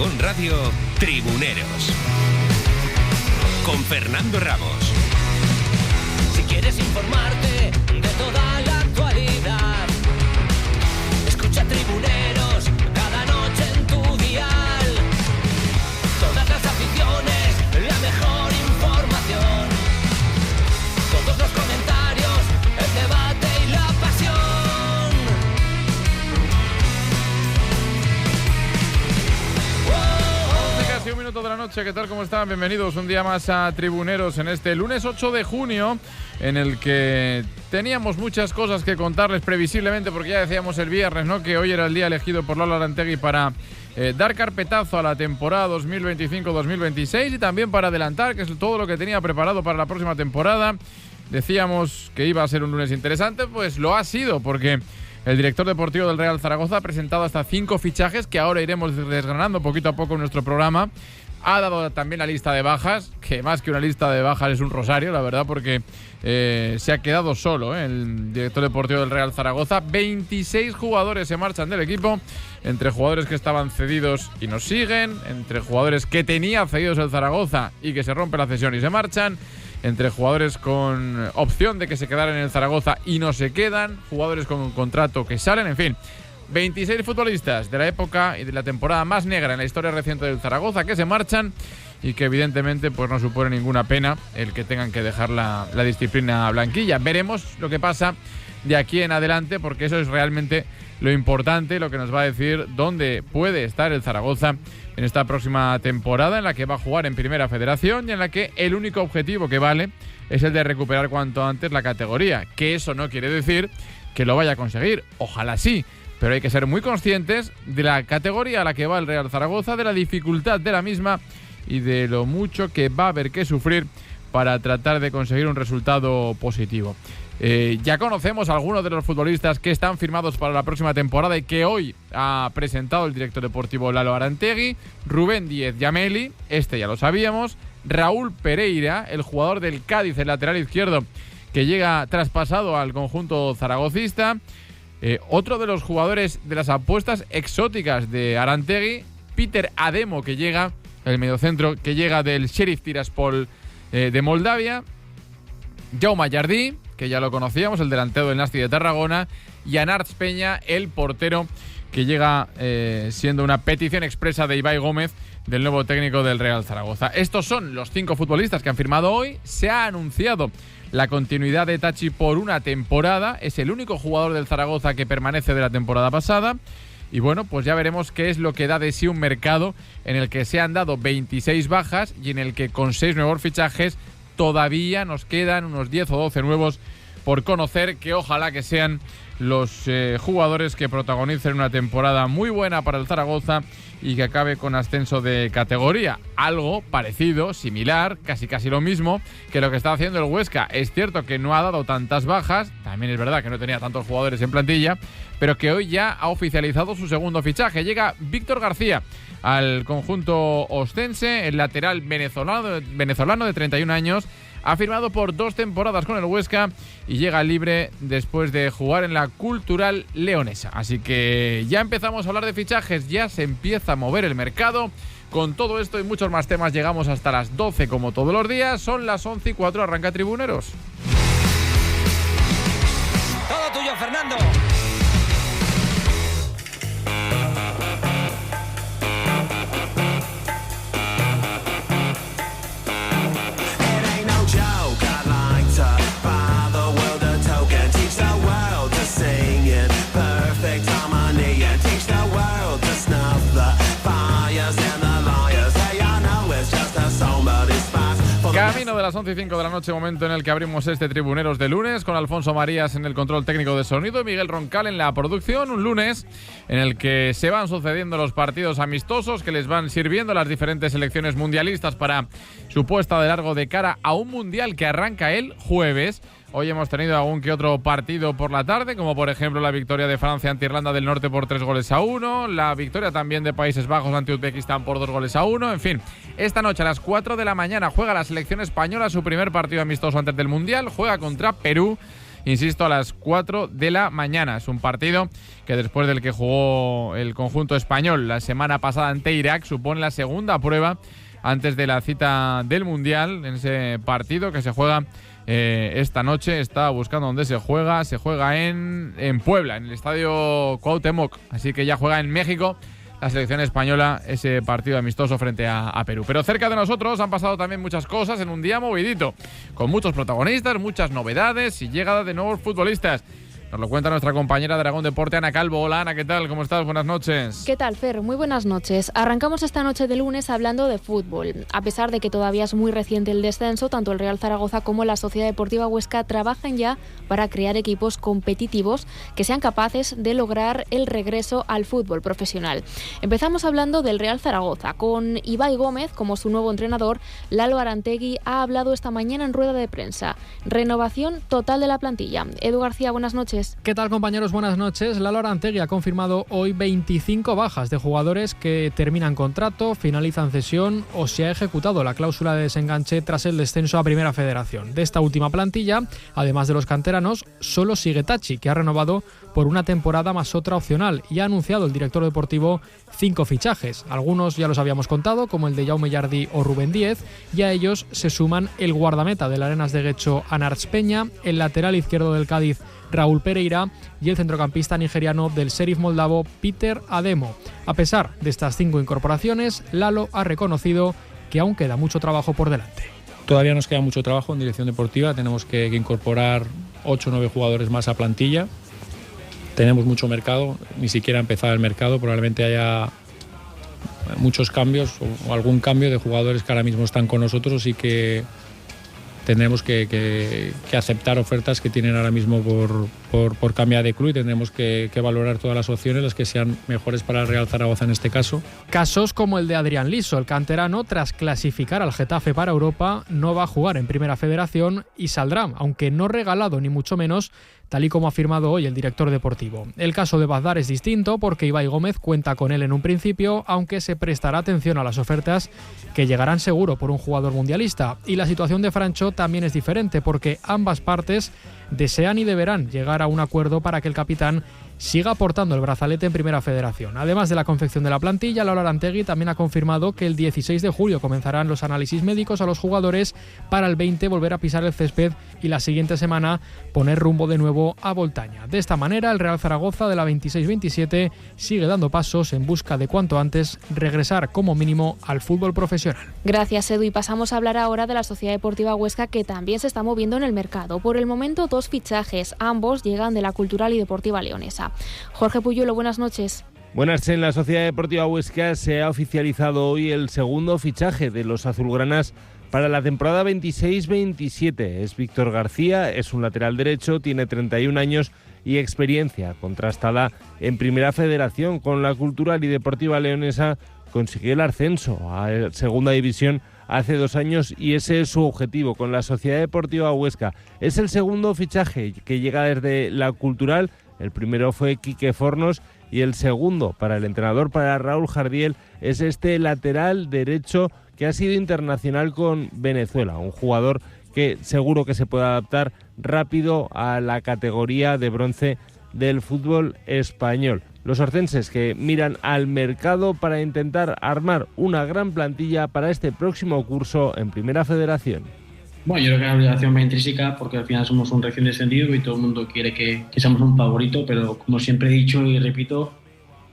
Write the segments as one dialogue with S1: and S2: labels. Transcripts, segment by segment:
S1: Aragón Radio, Tribuneros. Con Fernando Ramos.
S2: Si quieres informarte de toda la actualidad, escucha Tribuneros cada noche en tu dial. Todas las aficiones, la mejor información, todos los comentarios, el debate y la pasión.
S3: 11:01 minutos de la noche, ¿qué tal? ¿Cómo están? Bienvenidos un día más a Tribuneros en este lunes 8 de junio, en el que teníamos muchas cosas que contarles previsiblemente, porque ya decíamos el viernes, ¿no?, que hoy era el día elegido por Lalo Arantegui para dar carpetazo a la temporada 2025-2026 y también para adelantar, que es todo lo que tenía preparado para la próxima temporada. Decíamos que iba a ser un lunes interesante, pues lo ha sido, porque el director deportivo del Real Zaragoza ha presentado hasta 5 fichajes que ahora iremos desgranando poquito a poco en nuestro programa. Ha dado también la lista de bajas, que más que una lista de bajas es un rosario, la verdad, porque se ha quedado solo el director deportivo del Real Zaragoza. 26 jugadores se marchan del equipo, entre jugadores que estaban cedidos y nos siguen, entre jugadores que tenía cedidos el Zaragoza y que se rompe la cesión y se marchan, entre jugadores con opción de que se quedaran en el Zaragoza y no se quedan, jugadores con un contrato que salen, en fin. 26 futbolistas de la época y de la temporada más negra en la historia reciente del Zaragoza que se marchan y que evidentemente pues no supone ninguna pena el que tengan que dejar la disciplina blanquilla. Veremos lo que pasa de aquí en adelante, porque eso es realmente lo importante, lo que nos va a decir dónde puede estar el Zaragoza en esta próxima temporada, en la que va a jugar en Primera Federación y en la que el único objetivo que vale es el de recuperar cuanto antes la categoría, que eso no quiere decir que lo vaya a conseguir, ojalá sí, pero hay que ser muy conscientes de la categoría a la que va el Real Zaragoza, de la dificultad de la misma y de lo mucho que va a haber que sufrir para tratar de conseguir un resultado positivo. Ya conocemos a algunos de los futbolistas que están firmados para la próxima temporada y que hoy ha presentado el director deportivo Lalo Arantegui. Rubén Díez Yameli, este ya lo sabíamos. Raúl Pereira, el jugador del Cádiz, el lateral izquierdo, que llega traspasado al conjunto zaragocista. Otro de los jugadores de las apuestas exóticas de Arantegui, Peter Ademo, que llega, el mediocentro, que llega del Sheriff Tiraspol de Moldavia. Jaume Jardí, que ya lo conocíamos, el delantero del Nasti de Tarragona, y Anarts Peña, el portero, que llega siendo una petición expresa de Ibai Gómez, del nuevo técnico del Real Zaragoza. Estos son los 5 futbolistas que han firmado hoy. Se ha anunciado la continuidad de Tachi por una temporada. Es el único jugador del Zaragoza que permanece de la temporada pasada. Y bueno, pues ya veremos qué es lo que da de sí un mercado en el que se han dado 26 bajas y en el que con 6 nuevos fichajes todavía nos quedan unos 10 o 12 nuevos por conocer, que ojalá que sean los jugadores que protagonicen una temporada muy buena para el Zaragoza y que acabe con ascenso de categoría. Algo parecido, similar, casi lo mismo que lo que está haciendo el Huesca. Es cierto que no ha dado tantas bajas, también es verdad que no tenía tantos jugadores en plantilla, pero que hoy ya ha oficializado su segundo fichaje. Llega Víctor García al conjunto ostense, el lateral venezolano de 31 años. Ha firmado por 2 temporadas con el Huesca y llega libre después de jugar en la Cultural Leonesa. Así que ya empezamos a hablar de fichajes, ya se empieza a mover el mercado. Con todo esto y muchos más temas llegamos hasta las 12 como todos los días. Son las 11:04, arranca Tribuneros.
S2: Todo tuyo, Fernando.
S3: Camino de las 11:05 de la noche, momento en el que abrimos este Tribuneros de lunes, con Alfonso Marías en el control técnico de sonido y Miguel Roncal en la producción. Un lunes en el que se van sucediendo los partidos amistosos que les van sirviendo las diferentes selecciones mundialistas para su puesta de largo de cara a un mundial que arranca el jueves. Hoy hemos tenido algún que otro partido por la tarde, como por ejemplo la victoria de Francia ante Irlanda del Norte por 3-1, la victoria también de Países Bajos ante Uzbekistán por 2-1. En fin, esta noche a las 4 de la mañana juega la selección española su primer partido amistoso antes del Mundial, juega contra Perú. insisto, a las 4 de la mañana. Es un partido que después del que jugó el conjunto español la semana pasada ante Irak, supone la segunda prueba antes de la cita del Mundial, en ese partido que se juega esta noche. Estaba buscando dónde se juega en Puebla, en el estadio Cuauhtémoc, así que ya juega en México la selección española ese partido amistoso frente a Perú. Pero cerca de nosotros han pasado también muchas cosas en un día movidito, con muchos protagonistas, muchas novedades y llegada de nuevos futbolistas. Nos lo cuenta nuestra compañera de Aragón Deporte, Ana Calvo. Hola, Ana, ¿qué tal? ¿Cómo estás? Buenas noches.
S4: ¿Qué tal, Fer? Muy buenas noches. Arrancamos esta noche de lunes hablando de fútbol. A pesar de que todavía es muy reciente el descenso, tanto el Real Zaragoza como la Sociedad Deportiva Huesca trabajan ya para crear equipos competitivos que sean capaces de lograr el regreso al fútbol profesional. Empezamos hablando del Real Zaragoza. Con Ibai Gómez como su nuevo entrenador, Lalo Arantegui ha hablado esta mañana en rueda de prensa. Renovación total de la plantilla. Edu García, buenas noches.
S5: ¿Qué tal, compañeros? Buenas noches. Lalo Arantegui ha confirmado hoy 25 bajas de jugadores que terminan contrato, finalizan cesión o se ha ejecutado la cláusula de desenganche tras el descenso a Primera Federación. De esta última plantilla, además de los canteranos, solo sigue Tachi, que ha renovado por una temporada más otra opcional, y ha anunciado el director deportivo 5 fichajes. Algunos ya los habíamos contado, como el de Jaume Yardi o Rubén Díez, y a ellos se suman el guardameta del Arenas de Guecho, Anarch Peña, el lateral izquierdo del Cádiz, Raúl Pereira, y el centrocampista nigeriano del Sheriff moldavo, Peter Ademo. A pesar de estas 5 incorporaciones, Lalo ha reconocido que aún queda mucho trabajo por delante.
S6: Todavía nos queda mucho trabajo en dirección deportiva, tenemos que incorporar 8 o 9 jugadores más a plantilla. Tenemos mucho mercado, ni siquiera ha empezado el mercado, probablemente haya muchos cambios o algún cambio de jugadores que ahora mismo están con nosotros y que tendremos que aceptar ofertas que tienen ahora mismo por cambiar de club, y tendremos que valorar todas las opciones, las que sean mejores para el Real Zaragoza en este caso.
S5: Casos como el de Adrián Liso, el canterano, tras clasificar al Getafe para Europa, no va a jugar en Primera Federación y saldrá, aunque no regalado ni mucho menos, tal y como ha afirmado hoy el director deportivo. El caso de Bazdar es distinto porque Ibai Gómez cuenta con él en un principio, aunque se prestará atención a las ofertas que llegarán seguro por un jugador mundialista. Y la situación de Francho también es diferente porque ambas partes desean y deberán llegar a un acuerdo para que el capitán siga portando el brazalete en Primera Federación. Además de la confección de la plantilla, Lalo Arantegui también ha confirmado que el 16 de julio comenzarán los análisis médicos a los jugadores para el 20 volver a pisar el césped y la siguiente semana poner rumbo de nuevo a Voltaña. De esta manera, el Real Zaragoza de la 26-27 sigue dando pasos en busca de cuanto antes regresar como mínimo al fútbol profesional.
S4: Gracias, Edu, y pasamos a hablar ahora de la Sociedad Deportiva Huesca, que también se está moviendo en el mercado. Por el momento, 2 fichajes, ambos llegan de la Cultural y Deportiva Leonesa. Jorge Puyuelo, buenas noches.
S7: Buenas. En la Sociedad Deportiva Huesca se ha oficializado hoy el segundo fichaje de los azulgranas para la temporada 26-27. Es Víctor García, es un lateral derecho, tiene 31 años y experiencia contrastada en Primera Federación. Con la Cultural y Deportiva Leonesa consiguió el ascenso a Segunda División hace 2 años y ese es su objetivo con la Sociedad Deportiva Huesca. Es el segundo fichaje que llega desde la Cultural. El primero fue Quique Fornos y el segundo para el entrenador, para Raúl Jardiel, es este lateral derecho que ha sido internacional con Venezuela, un jugador que seguro que se puede adaptar rápido a la categoría de bronce del fútbol español. Los orcenses que miran al mercado para intentar armar una gran plantilla para este próximo curso en Primera Federación.
S8: Bueno, yo creo que la obligación va intrínseca porque al final somos un recién descendido y todo el mundo quiere que seamos un favorito, pero como siempre he dicho y repito,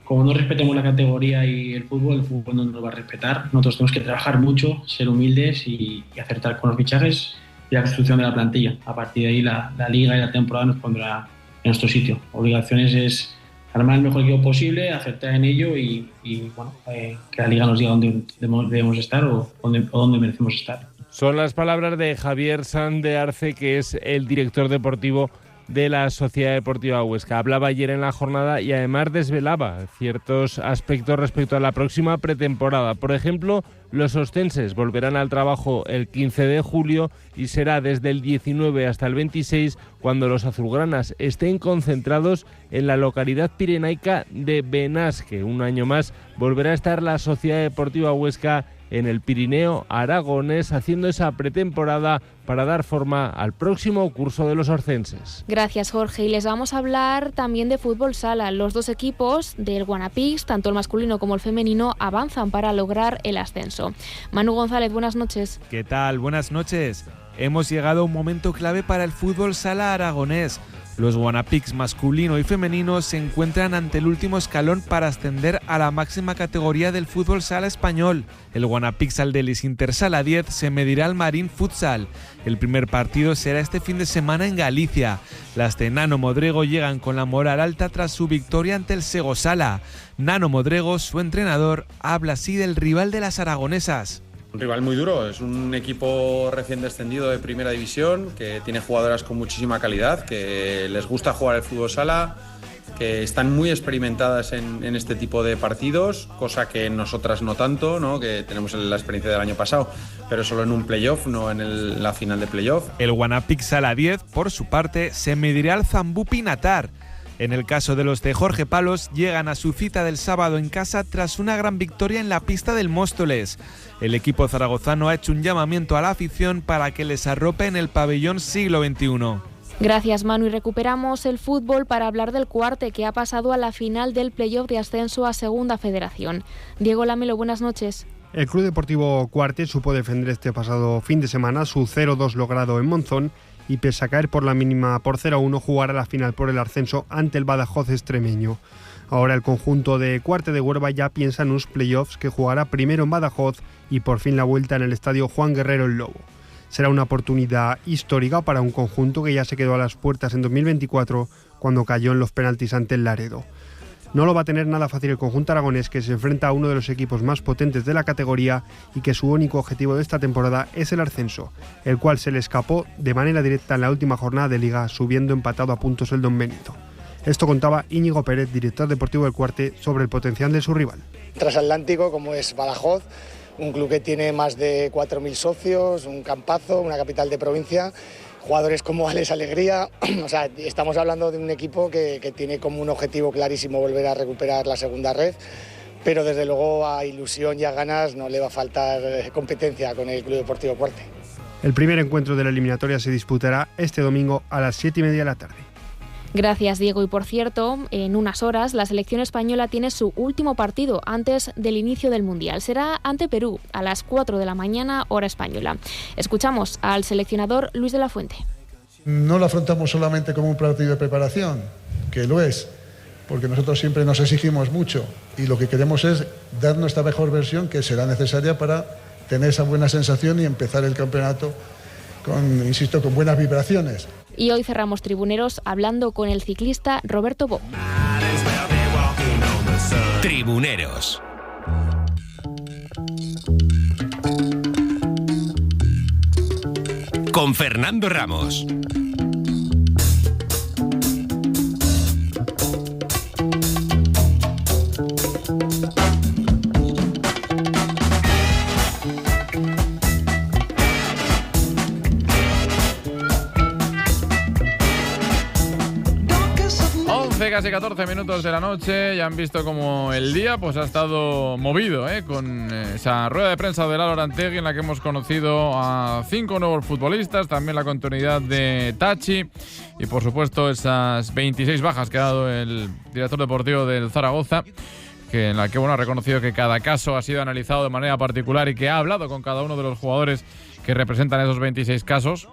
S8: como no respetemos la categoría y el fútbol no nos va a respetar. Nosotros tenemos que trabajar mucho, ser humildes y acertar con los fichajes y la construcción de la plantilla. A partir de ahí la liga y la temporada nos pondrá en nuestro sitio. Obligaciones es armar el mejor equipo posible, acertar en ello y bueno, que la liga nos diga dónde debemos estar o dónde merecemos estar.
S7: Son las palabras de Javier Sanz de Arce, que es el director deportivo de la Sociedad Deportiva Huesca. Hablaba ayer en la jornada y además desvelaba ciertos aspectos respecto a la próxima pretemporada. Por ejemplo, los ostenses volverán al trabajo el 15 de julio y será desde el 19 hasta el 26 cuando los azulgranas estén concentrados en la localidad pirenaica de Benasque. Un año más volverá a estar la Sociedad Deportiva Huesca en el Pirineo aragonés, haciendo esa pretemporada para dar forma al próximo curso de los orcenses.
S4: Gracias, Jorge. Y les vamos a hablar también de fútbol sala. Los dos equipos del Guanapics, tanto el masculino como el femenino, avanzan para lograr el ascenso. Manu González, buenas noches.
S9: ¿Qué tal? Buenas noches. Hemos llegado a un momento clave para el fútbol sala aragonés. Los Guanapics masculino y femenino se encuentran ante el último escalón para ascender a la máxima categoría del fútbol sala español. El Guanapics Aldelis Intersala 10 se medirá al Marín Futsal. El primer partido será este fin de semana en Galicia. Las de Nano Modrego llegan con la moral alta tras su victoria ante el Segosala. Nano Modrego, su entrenador, habla así del rival de las aragonesas.
S10: Un rival muy duro, es un equipo recién descendido de primera división, que tiene jugadoras con muchísima calidad, que les gusta jugar el fútbol sala, que están muy experimentadas en este tipo de partidos, cosa que nosotras no tanto, ¿no? Que tenemos la experiencia del año pasado, pero solo en un playoff, no en la final de playoff.
S9: El Guanapics Sala 10, por su parte, se medirá al Zambú Pinatar. En el caso de los de Jorge Palos, llegan a su cita del sábado en casa tras una gran victoria en la pista del Móstoles. El equipo zaragozano ha hecho un llamamiento a la afición para que les arrope en el pabellón Siglo XXI.
S4: Gracias, Manu. Y recuperamos el fútbol para hablar del Cuarte, que ha pasado a la final del playoff de ascenso a Segunda Federación. Diego Lamelo, buenas noches.
S11: El Club Deportivo Cuarte supo defender este pasado fin de semana su 0-2 logrado en Monzón y, pese a caer por la mínima por 0-1, jugará la final por el ascenso ante el Badajoz extremeño. Ahora el conjunto de Cuarte de Huerva ya piensa en unos playoffs que jugará primero en Badajoz y por fin la vuelta en el estadio Juan Guerrero el Lobo. Será una oportunidad histórica para un conjunto que ya se quedó a las puertas en 2024 cuando cayó en los penaltis ante el Laredo. No lo va a tener nada fácil el conjunto aragonés, que se enfrenta a uno de los equipos más potentes de la categoría y que su único objetivo de esta temporada es el ascenso, el cual se le escapó de manera directa en la última jornada de Liga, subiendo empatado a puntos el Don Benito. Esto contaba Íñigo Pérez, director deportivo del Cuarte, sobre el potencial de su rival.
S12: Transatlántico, como es Badajoz, un club que tiene más de 4.000 socios, un campazo, una capital de provincia, jugadores como Alex Alegría. O sea, estamos hablando de un equipo que tiene como un objetivo clarísimo volver a recuperar la segunda red, pero desde luego a ilusión y a ganas no le va a faltar competencia con el Club Deportivo Cuarte.
S11: El primer encuentro de la eliminatoria se disputará este domingo a las 7:30 de la tarde.
S4: Gracias, Diego. Y por cierto, en unas horas la selección española tiene su último partido antes del inicio del Mundial. Será ante Perú a las 4 de la mañana, hora española. Escuchamos al seleccionador Luis de la Fuente.
S13: No lo afrontamos solamente como un partido de preparación, que lo es, porque nosotros siempre nos exigimos mucho y lo que queremos es dar nuestra mejor versión, que será necesaria para tener esa buena sensación y empezar el campeonato con buenas vibraciones.
S4: Y hoy cerramos Tribuneros hablando con el ciclista Roberto Bo.
S1: Tribuneros. Con Fernando Ramos.
S3: Casi 14 minutos de la noche, ya han visto como el día pues ha estado movido, con esa rueda de prensa de Lalo Arantegui en la que hemos conocido a 5 nuevos futbolistas, también la continuidad de Tachi y por supuesto esas 26 bajas que ha dado el director deportivo del Zaragoza, en la que ha reconocido que cada caso ha sido analizado de manera particular y que ha hablado con cada uno de los jugadores que representan esos 26 casos.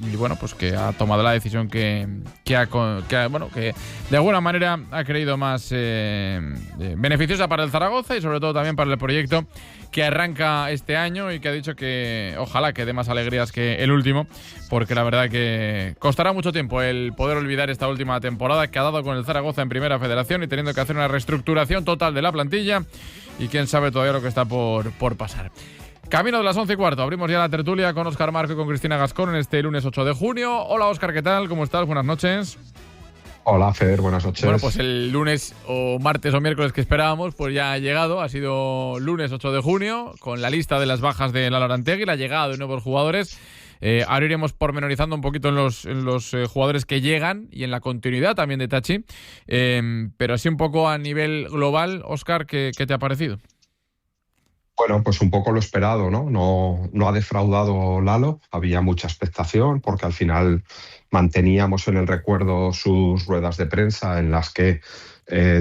S3: Y bueno, pues que ha tomado la decisión que de alguna manera ha creído más beneficiosa para el Zaragoza y sobre todo también para el proyecto que arranca este año y que ha dicho que ojalá que dé más alegrías que el último, porque la verdad que costará mucho tiempo el poder olvidar esta última temporada que ha dado con el Zaragoza en Primera Federación y teniendo que hacer una reestructuración total de la plantilla y quién sabe todavía lo que está por pasar. Camino de las 11:15, abrimos ya la tertulia con Óscar Marco y con Cristina Gascón en este lunes 8 de junio. Hola Óscar, ¿qué tal? ¿Cómo estás? Buenas noches.
S14: Hola Fer, buenas noches.
S3: Bueno, pues el lunes o martes o miércoles que esperábamos, pues ya ha llegado. Ha sido lunes 8 de junio, con la lista de las bajas de Lalo Arantegui, la llegada de nuevos jugadores. Ahora iremos pormenorizando un poquito en los jugadores que llegan y en la continuidad también de Tachi. Pero así un poco a nivel global, Óscar, ¿qué te ha parecido?
S14: Bueno, pues un poco lo esperado, ¿no? No ha defraudado Lalo, había mucha expectación porque al final manteníamos en el recuerdo sus ruedas de prensa en las que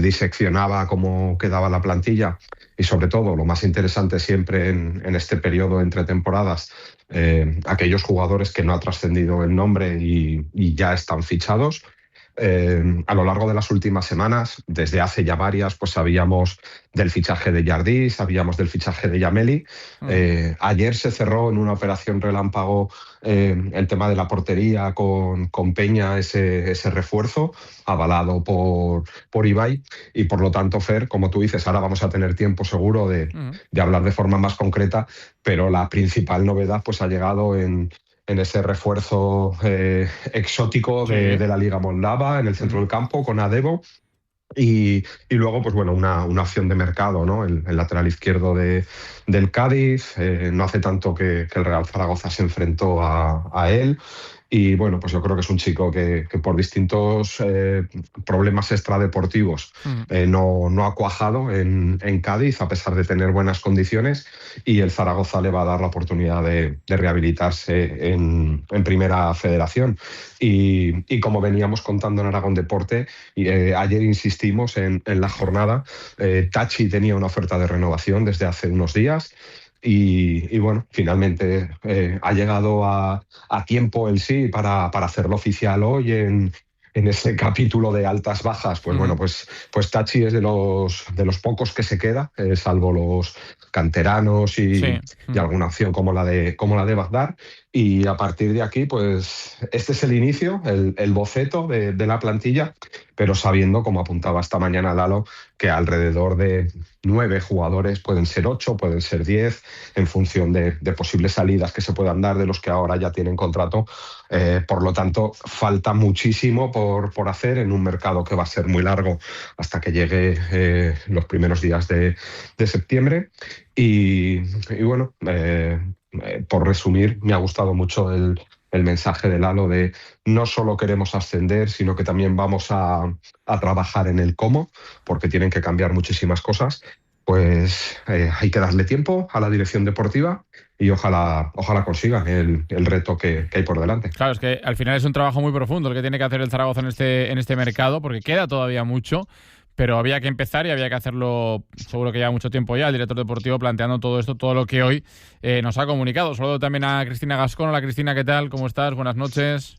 S14: diseccionaba cómo quedaba la plantilla y sobre todo, lo más interesante siempre en este periodo entre temporadas, aquellos jugadores que no ha trascendido el nombre y ya están fichados. A lo largo de las últimas semanas, desde hace ya varias, pues sabíamos del fichaje de Jardí, sabíamos del fichaje de Yameli. Ayer se cerró en una operación relámpago el tema de la portería con Peña, ese refuerzo avalado por Ibai, y por lo tanto, Fer, como tú dices, ahora vamos a tener tiempo seguro de hablar de forma más concreta, pero la principal novedad pues ha llegado en ese refuerzo exótico de la Liga Moldava, en el centro del campo, con Adebo. Y luego, pues bueno, una opción de mercado, ¿no? El lateral izquierdo del Cádiz. No hace tanto que el Real Zaragoza se enfrentó a él. Y bueno, pues yo creo que es un chico que por distintos problemas extradeportivos no ha cuajado en Cádiz, a pesar de tener buenas condiciones, y el Zaragoza le va a dar la oportunidad de rehabilitarse en Primera Federación. Y como veníamos contando en Aragón Deporte, ayer insistimos en la jornada, Tachi tenía una oferta de renovación desde hace unos días. Y bueno, finalmente ha llegado a tiempo el sí para hacerlo oficial hoy en ese capítulo de altas bajas. Pues bueno, pues Tachi es de los pocos que se queda, salvo los canteranos y alguna opción como la de Bagdad. Y a partir de aquí, pues este es el inicio, el boceto de la plantilla, pero sabiendo, como apuntaba esta mañana Lalo, que alrededor de 9 jugadores, pueden ser 8, pueden ser 10, en función de posibles salidas que se puedan dar de los que ahora ya tienen contrato. Por lo tanto, falta muchísimo por hacer en un mercado que va a ser muy largo hasta que llegue los primeros días de septiembre. Y bueno, por resumir, me ha gustado mucho el mensaje de Lalo de no solo queremos ascender, sino que también vamos a trabajar en el cómo, porque tienen que cambiar muchísimas cosas. Pues hay que darle tiempo a la dirección deportiva y ojalá consigan el reto que hay por delante.
S3: Claro, es que al final es un trabajo muy profundo el que tiene que hacer el Zaragoza en este mercado, porque queda todavía mucho. Pero había que empezar y había que hacerlo, seguro que lleva mucho tiempo ya, el director deportivo planteando todo esto, todo lo que hoy nos ha comunicado. Saludo también a Cristina Gascón. Hola Cristina, ¿qué tal? ¿Cómo estás? Buenas noches.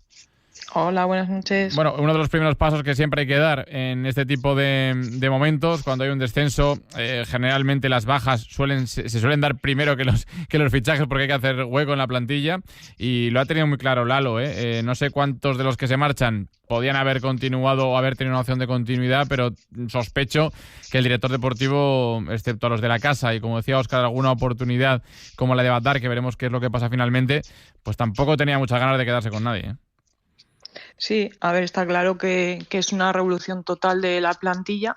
S15: Hola, buenas noches.
S3: Bueno, uno de los primeros pasos que siempre hay que dar en este tipo de momentos, cuando hay un descenso, generalmente las bajas se suelen dar primero que los fichajes, porque hay que hacer hueco en la plantilla, y lo ha tenido muy claro Lalo. No sé cuántos de los que se marchan podían haber continuado o haber tenido una opción de continuidad, pero sospecho que el director deportivo, excepto a los de la casa, y como decía Óscar, alguna oportunidad como la de Badar, que veremos qué es lo que pasa finalmente, pues tampoco tenía muchas ganas de quedarse con nadie.
S15: Sí, a ver, está claro que es una revolución total de la plantilla,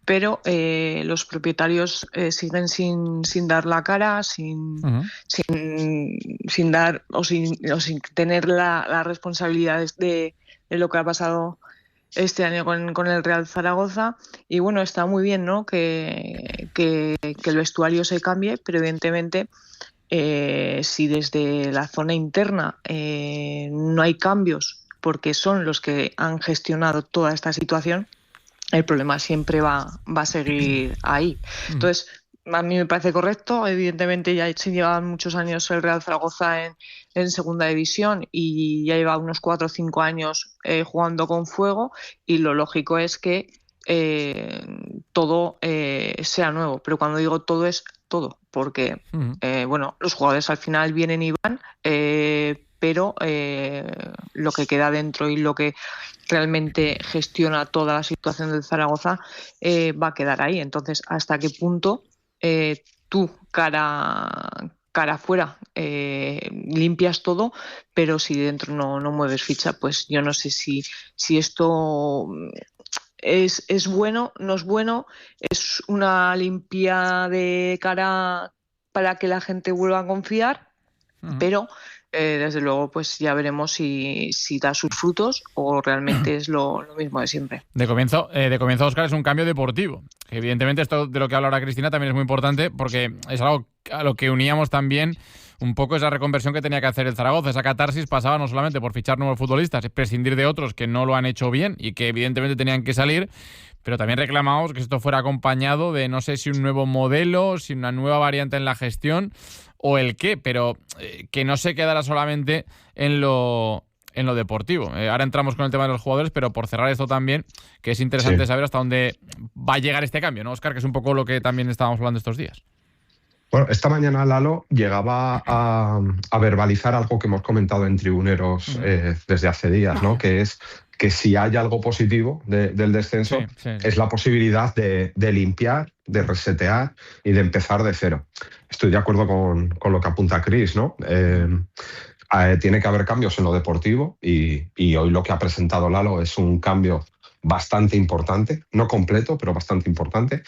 S15: pero los propietarios siguen sin dar la cara, sin dar o sin tener la responsabilidad de lo que ha pasado este año con el Real Zaragoza. Y bueno, está muy bien, ¿no?, que el vestuario se cambie, pero evidentemente si desde la zona interna no hay cambios, porque son los que han gestionado toda esta situación, el problema siempre va a seguir ahí. Entonces, a mí me parece correcto. Evidentemente ya se llevan muchos años el Real Zaragoza en segunda división y ya lleva unos 4 o 5 años jugando con fuego, y lo lógico es que todo sea nuevo. Pero cuando digo todo, es todo, porque bueno, los jugadores al final vienen y van, pero lo que queda dentro y lo que realmente gestiona toda la situación del Zaragoza va a quedar ahí. Entonces, ¿hasta qué punto tú, cara afuera, limpias todo, pero si dentro no mueves ficha? Pues yo no sé si esto es bueno, no es bueno, es una limpia de cara para que la gente vuelva a confiar, pero desde luego pues ya veremos si da sus frutos o realmente es lo mismo de siempre.
S3: De comienzo, Óscar, es un cambio deportivo. Evidentemente esto de lo que habla ahora Cristina también es muy importante porque es algo a lo que uníamos también un poco esa reconversión que tenía que hacer el Zaragoza. Esa catarsis pasaba no solamente por fichar nuevos futbolistas, prescindir de otros que no lo han hecho bien y que evidentemente tenían que salir, pero también reclamamos que esto fuera acompañado de no sé si un nuevo modelo, si una nueva variante en la gestión o el qué, pero que no se quedara solamente en lo deportivo. Ahora entramos con el tema de los jugadores, pero por cerrar esto también, que es interesante saber hasta dónde va a llegar este cambio, ¿no, Óscar? Que es un poco lo que también estábamos hablando estos días.
S14: Bueno, esta mañana Lalo llegaba a verbalizar algo que hemos comentado en Tribuneros desde hace días, ¿no? Que es que si hay algo positivo del descenso es la posibilidad de limpiar, de resetear y de empezar de cero. Estoy de acuerdo con lo que apunta Chris, ¿no? Tiene que haber cambios en lo deportivo y hoy lo que ha presentado Lalo es un cambio bastante importante, no completo, pero bastante importante.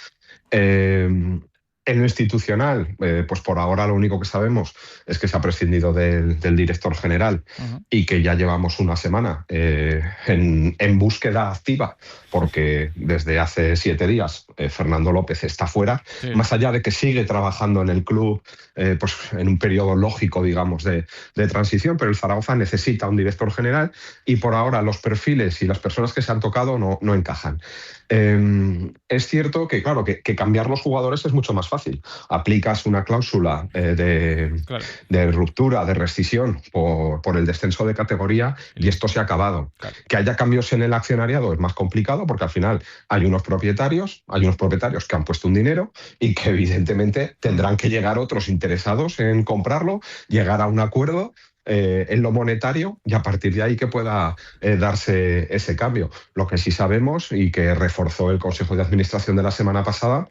S14: En lo institucional, pues por ahora lo único que sabemos es que se ha prescindido del director general y que ya llevamos una semana en búsqueda activa, porque desde hace 7 días Fernando López está fuera, más allá de que sigue trabajando en el club pues en un periodo lógico, digamos, de transición, pero el Zaragoza necesita un director general y por ahora los perfiles y las personas que se han tocado no encajan. Es cierto que, claro, que cambiar los jugadores es mucho más fácil. Aplicas una cláusula de ruptura, de rescisión por el descenso de categoría y esto se ha acabado. Claro. Que haya cambios en el accionariado es más complicado porque al final hay unos propietarios que han puesto un dinero y que evidentemente tendrán que llegar otros interesados en comprarlo, llegar a un acuerdo en lo monetario y a partir de ahí que pueda darse ese cambio. Lo que sí sabemos y que reforzó el Consejo de Administración de la semana pasada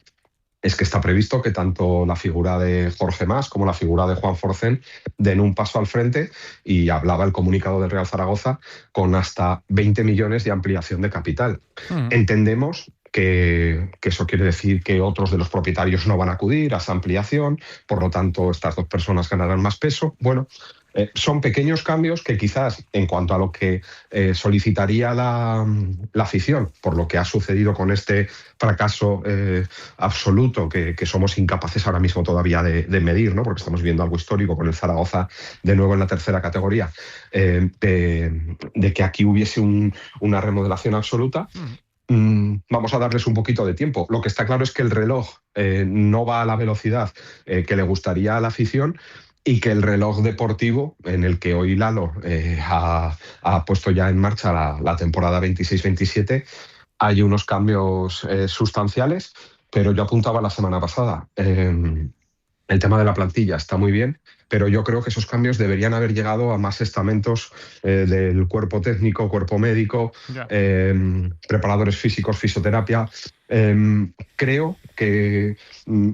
S14: es que está previsto que tanto la figura de Jorge Mas como la figura de Juan Forcén den un paso al frente y hablaba el comunicado del Real Zaragoza con hasta 20 millones de ampliación de capital. Entendemos que eso quiere decir que otros de los propietarios no van a acudir a esa ampliación, por lo tanto estas 2 personas ganarán más peso. Bueno, son pequeños cambios que quizás en cuanto a lo que solicitaría la afición, por lo que ha sucedido con este fracaso absoluto que somos incapaces ahora mismo todavía de medir, ¿no? Porque estamos viendo algo histórico con el Zaragoza de nuevo en la tercera categoría, de que aquí hubiese una remodelación absoluta. Vamos a darles un poquito de tiempo. Lo que está claro es que el reloj no va a la velocidad que le gustaría a la afición y que el reloj deportivo en el que hoy Lalo ha puesto ya en marcha la temporada 26-27, hay unos cambios sustanciales, pero yo apuntaba la semana pasada, el tema de la plantilla está muy bien, pero yo creo que esos cambios deberían haber llegado a más estamentos del cuerpo técnico, cuerpo médico, preparadores físicos, fisioterapia. Creo que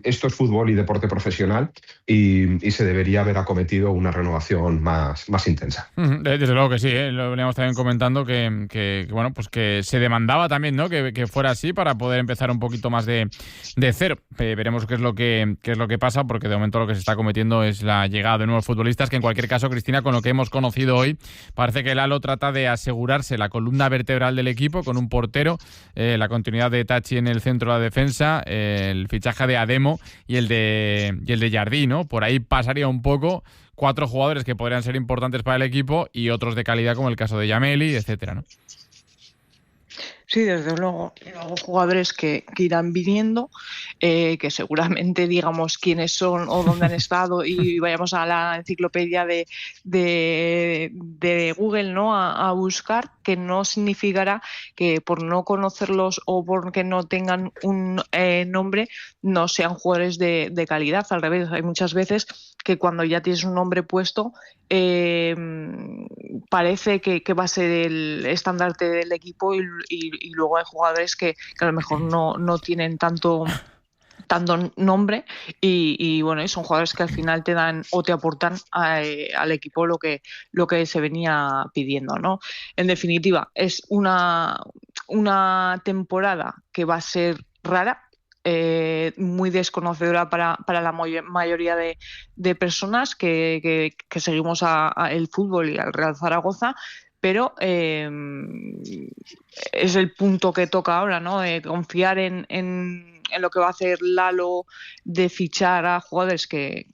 S14: esto es fútbol y deporte profesional y se debería haber acometido una renovación más intensa.
S3: Desde luego que sí, lo veníamos también comentando que bueno, pues que se demandaba también, ¿no? Que fuera así para poder empezar un poquito más de cero. Veremos qué es lo que pasa, porque de momento lo que se está cometiendo es la llegada de nuevos futbolistas, que en cualquier caso, Cristina, con lo que hemos conocido hoy, parece que Lalo trata de asegurarse la columna vertebral del equipo con un portero, la continuidad de Tachi en el centro de la defensa, el fichaje de Ademo y el de Jardí, ¿no? Por ahí pasaría un poco 4 jugadores que podrían ser importantes para el equipo y otros de calidad como el caso de Yameli, etcétera, ¿no?
S15: Sí, desde luego, jugadores que irán viniendo, que seguramente digamos quiénes son o dónde han estado y vayamos a la enciclopedia de Google, ¿no? A buscar, que no significará que por no conocerlos o porque no tengan un nombre no sean jugadores de calidad. Al revés, hay muchas veces que cuando ya tienes un nombre puesto parece que va a ser el estandarte del equipo y luego hay jugadores que a lo mejor no tienen tanto nombre y bueno, son jugadores que al final te dan o te aportan al equipo lo que se venía pidiendo, ¿no? En definitiva, es una temporada que va a ser rara, muy desconocedora para la mayoría de personas que seguimos el fútbol y al Real Zaragoza, pero es el punto que toca ahora, ¿no? De confiar en lo que va a hacer Lalo, de fichar a jugadores que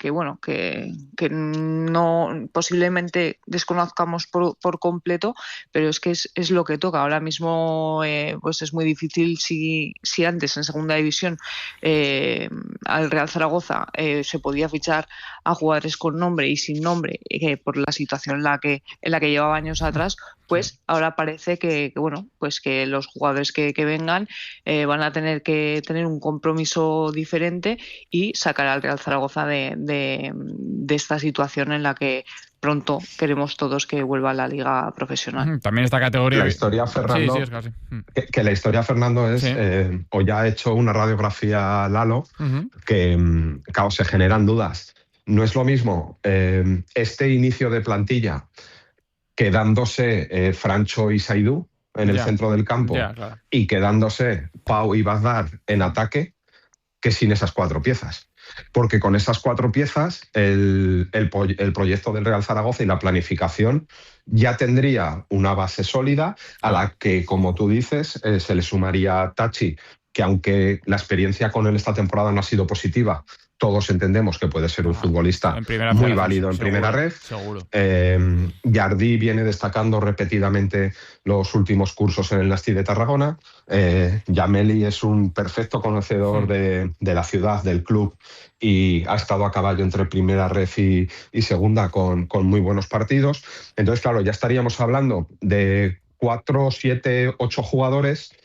S15: no posiblemente desconozcamos por completo, pero es que es lo que toca. Ahora mismo pues es muy difícil si antes en segunda división al Real Zaragoza se podía fichar a jugadores con nombre y sin nombre por la situación en la que llevaba años atrás, pues ahora parece que los jugadores que vengan van a tener que tener un compromiso diferente y sacar al Real Zaragoza de esta situación en la que pronto queremos todos que vuelva a la liga profesional.
S3: También esta categoría.
S14: La historia, Fernando,
S3: sí, es casi.
S14: Que la historia, Fernando, es,
S3: Sí.
S14: hoy ha hecho una radiografía Lalo, que claro, se generan dudas. No es lo mismo este inicio de plantilla quedándose Francho y Saidú en el centro del campo,
S3: claro.
S14: y quedándose Pau y Bagdad en ataque, que sin esas 4 piezas. Porque con esas 4 piezas el proyecto del Real Zaragoza y la planificación ya tendría una base sólida a la que, como tú dices, se le sumaría Tachi, que aunque la experiencia con él esta temporada no ha sido positiva, todos entendemos que puede ser un futbolista muy válido en primera red.
S3: Seguro.
S14: Jardí viene destacando repetidamente los últimos cursos en el Nasti de Tarragona. Yameli es un perfecto conocedor de la ciudad, del club, y ha estado a caballo entre primera red y segunda con muy buenos partidos. Entonces, claro, ya estaríamos hablando de 4, 7, 8 jugadores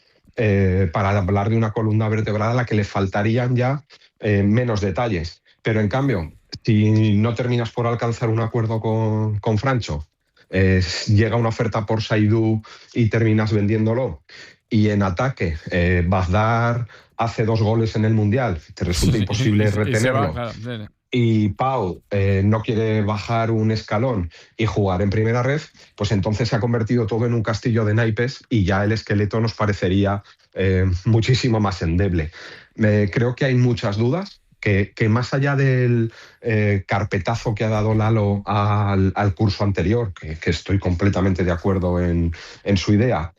S14: para hablar de una columna vertebral a la que le faltarían ya menos detalles. Pero en cambio, si no terminas por alcanzar un acuerdo con Francho, llega una oferta por Saidú y terminas vendiéndolo, y en ataque Bagdad hace 2 goles en el Mundial, te resulta imposible retenerlo, y Pau no quiere bajar un escalón y jugar en primera red, pues entonces se ha convertido todo en un castillo de naipes y ya el esqueleto nos parecería muchísimo más endeble. Creo que hay muchas dudas, que más allá del carpetazo que ha dado Lalo al curso anterior, que estoy completamente de acuerdo en su idea,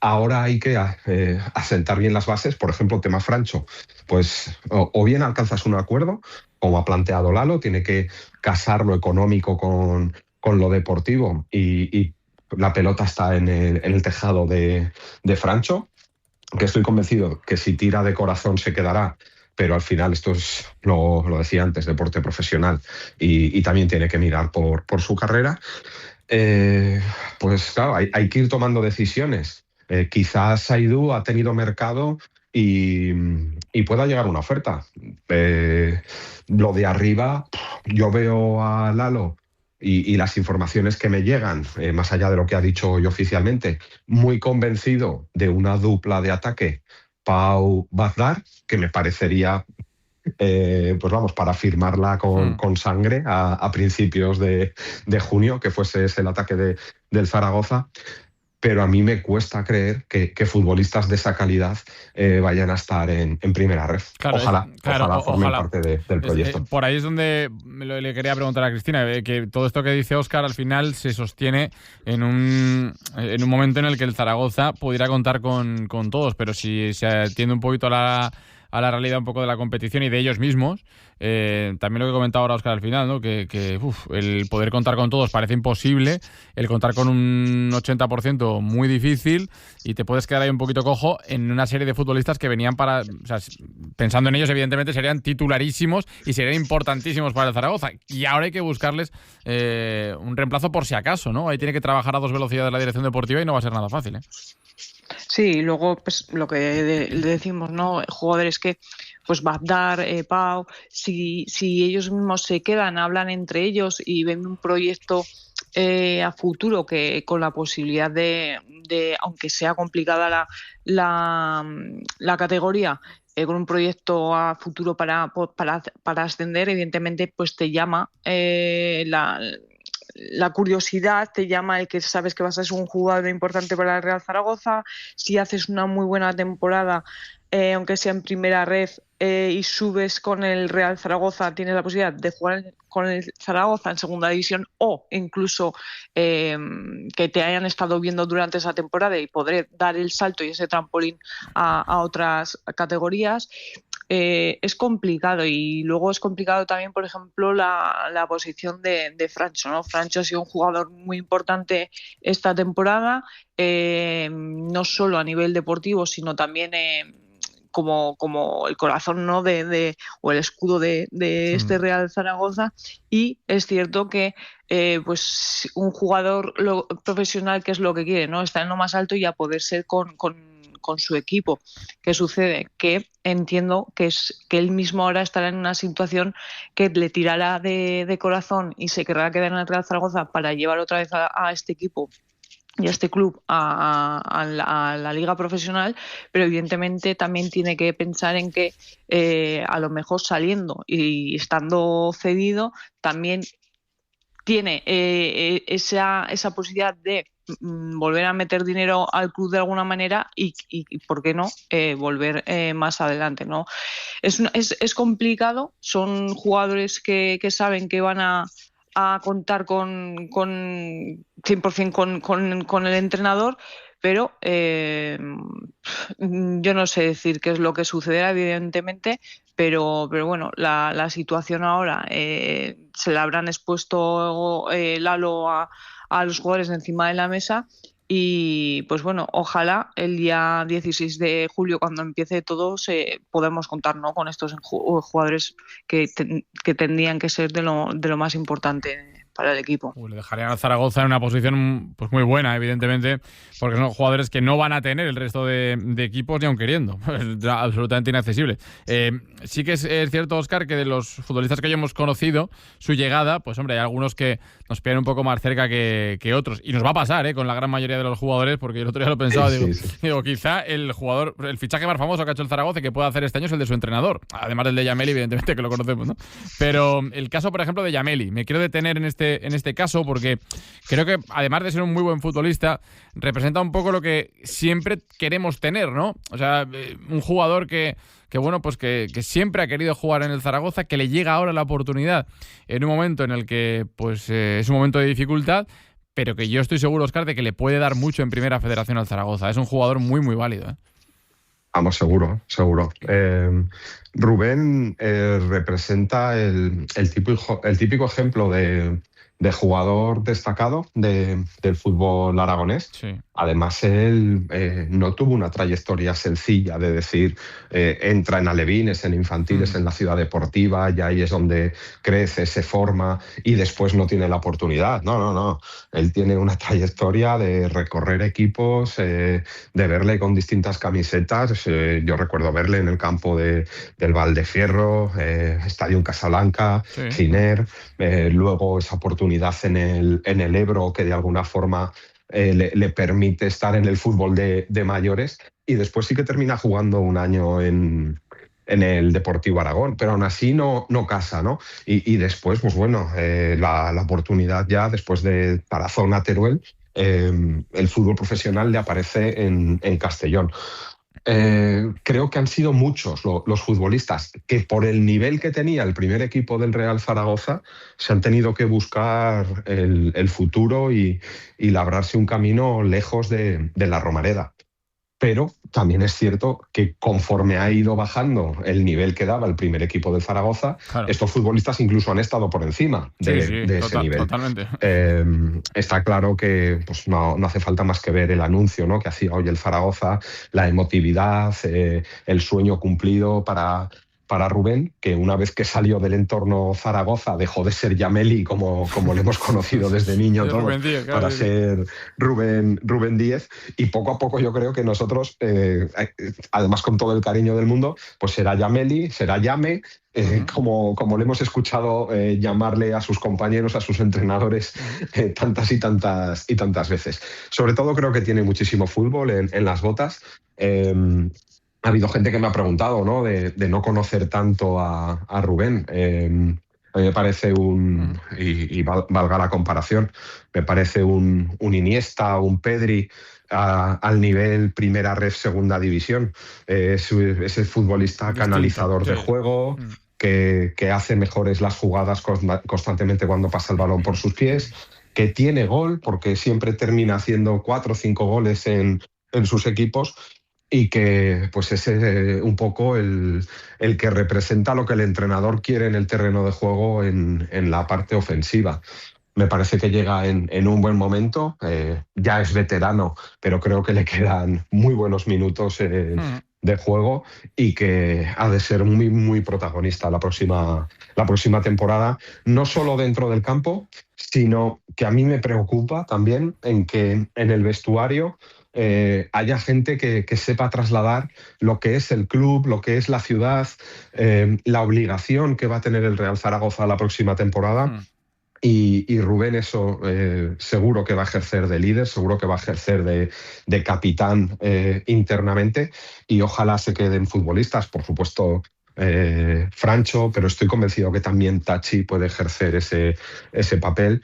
S14: ahora hay que asentar bien las bases. Por ejemplo, tema Francho, pues o bien alcanzas un acuerdo, como ha planteado Lalo, tiene que casar lo económico con lo deportivo, y la pelota está en el tejado de Francho, que estoy convencido que si tira de corazón se quedará, pero al final esto es, lo decía antes, deporte profesional, y también tiene que mirar por su carrera. Pues claro, hay que ir tomando decisiones. Quizás Saidú ha tenido mercado y pueda llegar una oferta. Lo de arriba, yo veo a Lalo y las informaciones que me llegan, más allá de lo que ha dicho hoy oficialmente, muy convencido de una dupla de ataque Pau-Bagdad, que me parecería pues vamos, para firmarla con sangre a principios de junio, que fuese ese el ataque del Zaragoza. Pero a mí me cuesta creer que futbolistas de esa calidad vayan a estar en primera red.
S3: Claro,
S14: ojalá formen parte del proyecto.
S3: Por ahí es donde le quería preguntar a Cristina, que todo esto que dice Óscar al final se sostiene en un momento en el que el Zaragoza pudiera contar con todos, pero si se atiende un poquito a la realidad un poco de la competición y de ellos mismos, también lo que comentaba ahora Óscar al final, ¿no? que el poder contar con todos parece imposible, el contar con un 80% muy difícil, y te puedes quedar ahí un poquito cojo en una serie de futbolistas que venían pensando en ellos, evidentemente serían titularísimos y serían importantísimos para el Zaragoza, y ahora hay que buscarles un reemplazo por si acaso, ¿no? Ahí tiene que trabajar a 2 velocidades la dirección deportiva y no va a ser nada fácil, ¿eh?
S15: Sí, y luego pues lo que le decimos, ¿no? Jugadores que pues Bagdad, Pau, si ellos mismos se quedan, hablan entre ellos y ven un proyecto a futuro, que con la posibilidad de aunque sea complicada la categoría, con un proyecto a futuro para ascender, evidentemente pues te llama la curiosidad, te llama el que sabes que vas a ser un jugador importante para el Real Zaragoza. Si haces una muy buena temporada, aunque sea en primera red, y subes con el Real Zaragoza, tienes la posibilidad de jugar con el Zaragoza en segunda división, o incluso que te hayan estado viendo durante esa temporada y poder dar el salto y ese trampolín a otras categorías. Es complicado, y luego es complicado también, por ejemplo, la posición de Francho, ¿no? Francho ha sido un jugador muy importante esta temporada, no solo a nivel deportivo, sino también como el corazón, ¿no? o el escudo de este Real Zaragoza, y es cierto que pues un jugador profesional, que es lo que quiere, ¿no? Está en lo más alto y a poder ser con su equipo. ¿Qué sucede? Que entiendo que él mismo ahora estará en una situación que le tirará de corazón y se querrá quedar en el Real Zaragoza para llevar otra vez a este equipo y a este club a la liga profesional, pero evidentemente también tiene que pensar en que a lo mejor saliendo y estando cedido también tiene esa posibilidad de volver a meter dinero al club de alguna manera y ¿por qué no? Volver más adelante, ¿no? Es complicado, son jugadores que saben que van a contar con 100% con el entrenador, pero yo no sé decir qué es lo que sucederá, evidentemente, pero bueno, la situación ahora se la habrán expuesto Lalo a los jugadores encima de la mesa, y pues bueno, ojalá el día 16 de julio, cuando empiece todo, podamos contar, ¿no? Con estos jugadores que tendrían que ser de lo más importante para el equipo.
S3: Le dejarían a Zaragoza en una posición pues muy buena, evidentemente, porque son jugadores que no van a tener el resto de equipos ni aun queriendo. Es absolutamente inaccesible. Sí que es cierto, Óscar, que de los futbolistas que yo hemos conocido, su llegada, pues hombre, hay algunos que nos pillan un poco más cerca que otros. Y nos va a pasar con la gran mayoría de los jugadores, porque el otro día lo pensaba, digo, quizá el fichaje más famoso que ha hecho el Zaragoza y que puede hacer este año es el de su entrenador, además del de Yameli, evidentemente, que lo conocemos, ¿no? Pero el caso, por ejemplo, de Yameli, me quiero detener en este caso, porque creo que, además de ser un muy buen futbolista, representa un poco lo que siempre queremos tener, ¿no? O sea, un jugador que bueno, pues que siempre ha querido jugar en el Zaragoza, que le llega ahora la oportunidad en un momento en el que pues es un momento de dificultad, pero que yo estoy seguro, Óscar, de que le puede dar mucho en Primera Federación al Zaragoza. Es un jugador muy, muy válido, ¿eh?
S14: Vamos, seguro. Rubén representa el típico ejemplo de jugador destacado del fútbol aragonés.
S3: Sí.
S14: Además, él no tuvo una trayectoria sencilla de decir, entra en alevines, en infantiles, en la Ciudad Deportiva, y ahí es donde crece, se forma y después no tiene la oportunidad. No. Él tiene una trayectoria de recorrer equipos, de verle con distintas camisetas. Yo recuerdo verle en el campo del Valdefierro, Estadio Casablanca,
S3: Sí.
S14: Giner, luego esa oportunidad en el Ebro, que de alguna forma le permite estar en el fútbol de mayores, y después sí que termina jugando un año en el Deportivo Aragón, pero aún así no casa, ¿no? Y después, pues bueno, la oportunidad ya después de Tarazona, Teruel, el fútbol profesional le aparece en Castellón. Creo que han sido muchos los futbolistas que, por el nivel que tenía el primer equipo del Real Zaragoza, se han tenido que buscar el futuro y labrarse un camino lejos de la Romareda. Pero también es cierto que conforme ha ido bajando el nivel que daba el primer equipo del Zaragoza,
S3: claro,
S14: estos futbolistas incluso han estado por encima de ese nivel.
S3: Totalmente.
S14: Está claro que pues no hace falta más que ver el anuncio, ¿no?, que hacía hoy el Zaragoza, la emotividad, el sueño cumplido para Rubén, que una vez que salió del entorno Zaragoza dejó de ser Yameli, como le hemos conocido desde niño todos,
S3: Rubén Díez, claro,
S14: para ser Rubén Díez, y poco a poco yo creo que nosotros, además con todo el cariño del mundo, pues será Yameli, será Yame, como le hemos escuchado llamarle a sus compañeros, a sus entrenadores, tantas y tantas veces. Sobre todo creo que tiene muchísimo fútbol en las botas. Ha habido gente que me ha preguntado, ¿no?, de no conocer tanto a Rubén. A mí me parece y valga la comparación, me parece un Iniesta, un Pedri, al nivel primera ref, segunda división. Es ese futbolista canalizador de juego, que hace mejores las jugadas constantemente cuando pasa el balón por sus pies, que tiene gol, porque siempre termina haciendo 4 o 5 goles en sus equipos, y que pues es un poco el que representa lo que el entrenador quiere en el terreno de juego en la parte ofensiva. Me parece que llega en un buen momento, ya es veterano, pero creo que le quedan muy buenos minutos de juego y que ha de ser muy, muy protagonista la próxima temporada, no solo dentro del campo, sino que a mí me preocupa también en que en el vestuario haya gente que sepa trasladar lo que es el club, lo que es la ciudad, la obligación que va a tener el Real Zaragoza la próxima temporada. Y Rubén eso seguro que va a ejercer de líder, seguro que va a ejercer de capitán internamente, y ojalá se queden futbolistas, por supuesto Francho, pero estoy convencido que también Tachi puede ejercer ese papel.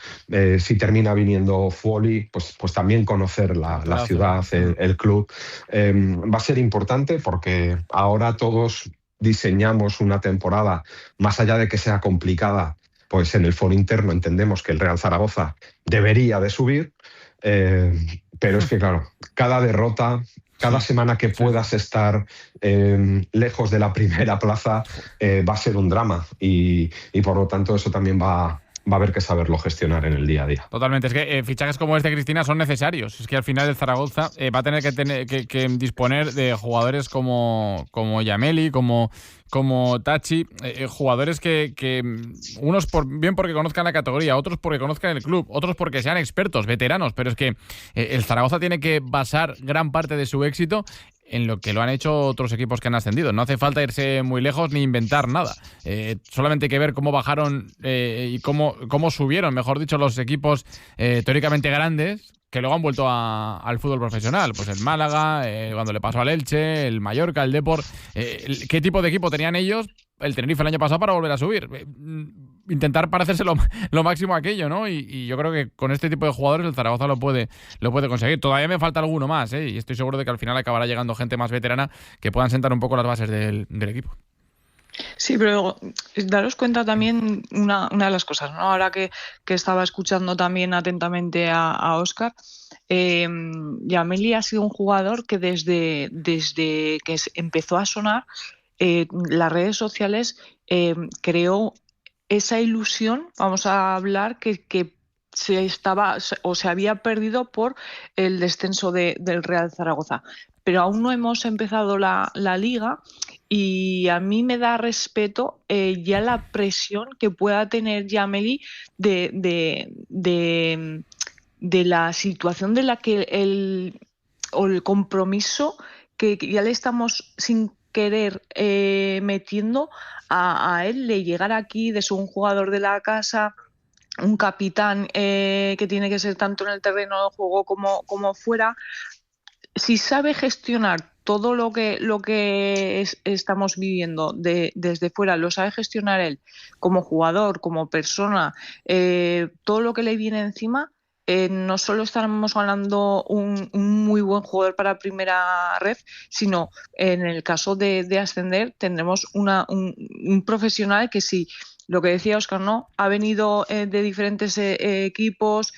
S14: Si termina viniendo Foley, pues también conocer la ciudad, el club. Va a ser importante porque ahora todos diseñamos una temporada, más allá de que sea complicada, pues en el foro interno entendemos que el Real Zaragoza debería de subir, pero es que claro, cada derrota, cada semana que puedas estar lejos de la primera plaza va a ser un drama, y por lo tanto eso también va a haber que saberlo gestionar en el día a día.
S3: Totalmente, es que fichajes como este, Cristina, son necesarios. Es que al final el Zaragoza va a tener que disponer de jugadores como Yameli, como Tachi, jugadores que unos bien porque conozcan la categoría, otros porque conozcan el club, otros porque sean expertos, veteranos, pero es que el Zaragoza tiene que basar gran parte de su éxito en lo que lo han hecho otros equipos que han ascendido. No hace falta irse muy lejos ni inventar nada. Solamente hay que ver cómo bajaron y cómo subieron, mejor dicho, los equipos teóricamente grandes, que luego han vuelto al fútbol profesional. Pues el Málaga, cuando le pasó al Elche, el Mallorca, el Depor. ¿Qué tipo de equipo tenían ellos, el Tenerife, el año pasado, para volver a subir? Intentar parecerse lo máximo a aquello, ¿no? Y yo creo que con este tipo de jugadores el Zaragoza lo puede conseguir. Todavía me falta alguno más, y estoy seguro de que al final acabará llegando gente más veterana que puedan sentar un poco las bases del equipo.
S15: Sí, pero daros cuenta también una de las cosas, ¿no? Ahora que estaba escuchando también atentamente a Óscar, Yameli ha sido un jugador que desde que empezó a sonar, las redes sociales creó esa ilusión, vamos a hablar, que se había perdido por el descenso del Real Zaragoza. Pero aún no hemos empezado la liga, y a mí me da respeto ya la presión que pueda tener Yameli de la situación de la que el compromiso que ya le estamos sin querer metiendo a él, de llegar aquí, de ser un jugador de la casa, un capitán que tiene que ser tanto en el terreno de juego como fuera. Si sabe gestionar todo lo que estamos viviendo desde fuera, lo sabe gestionar él como jugador, como persona, todo lo que le viene encima, no solo estamos ganando un muy buen jugador para primera ref, sino en el caso de ascender tendremos un profesional que sí. Lo que decía Óscar, ¿no? Ha venido de diferentes equipos,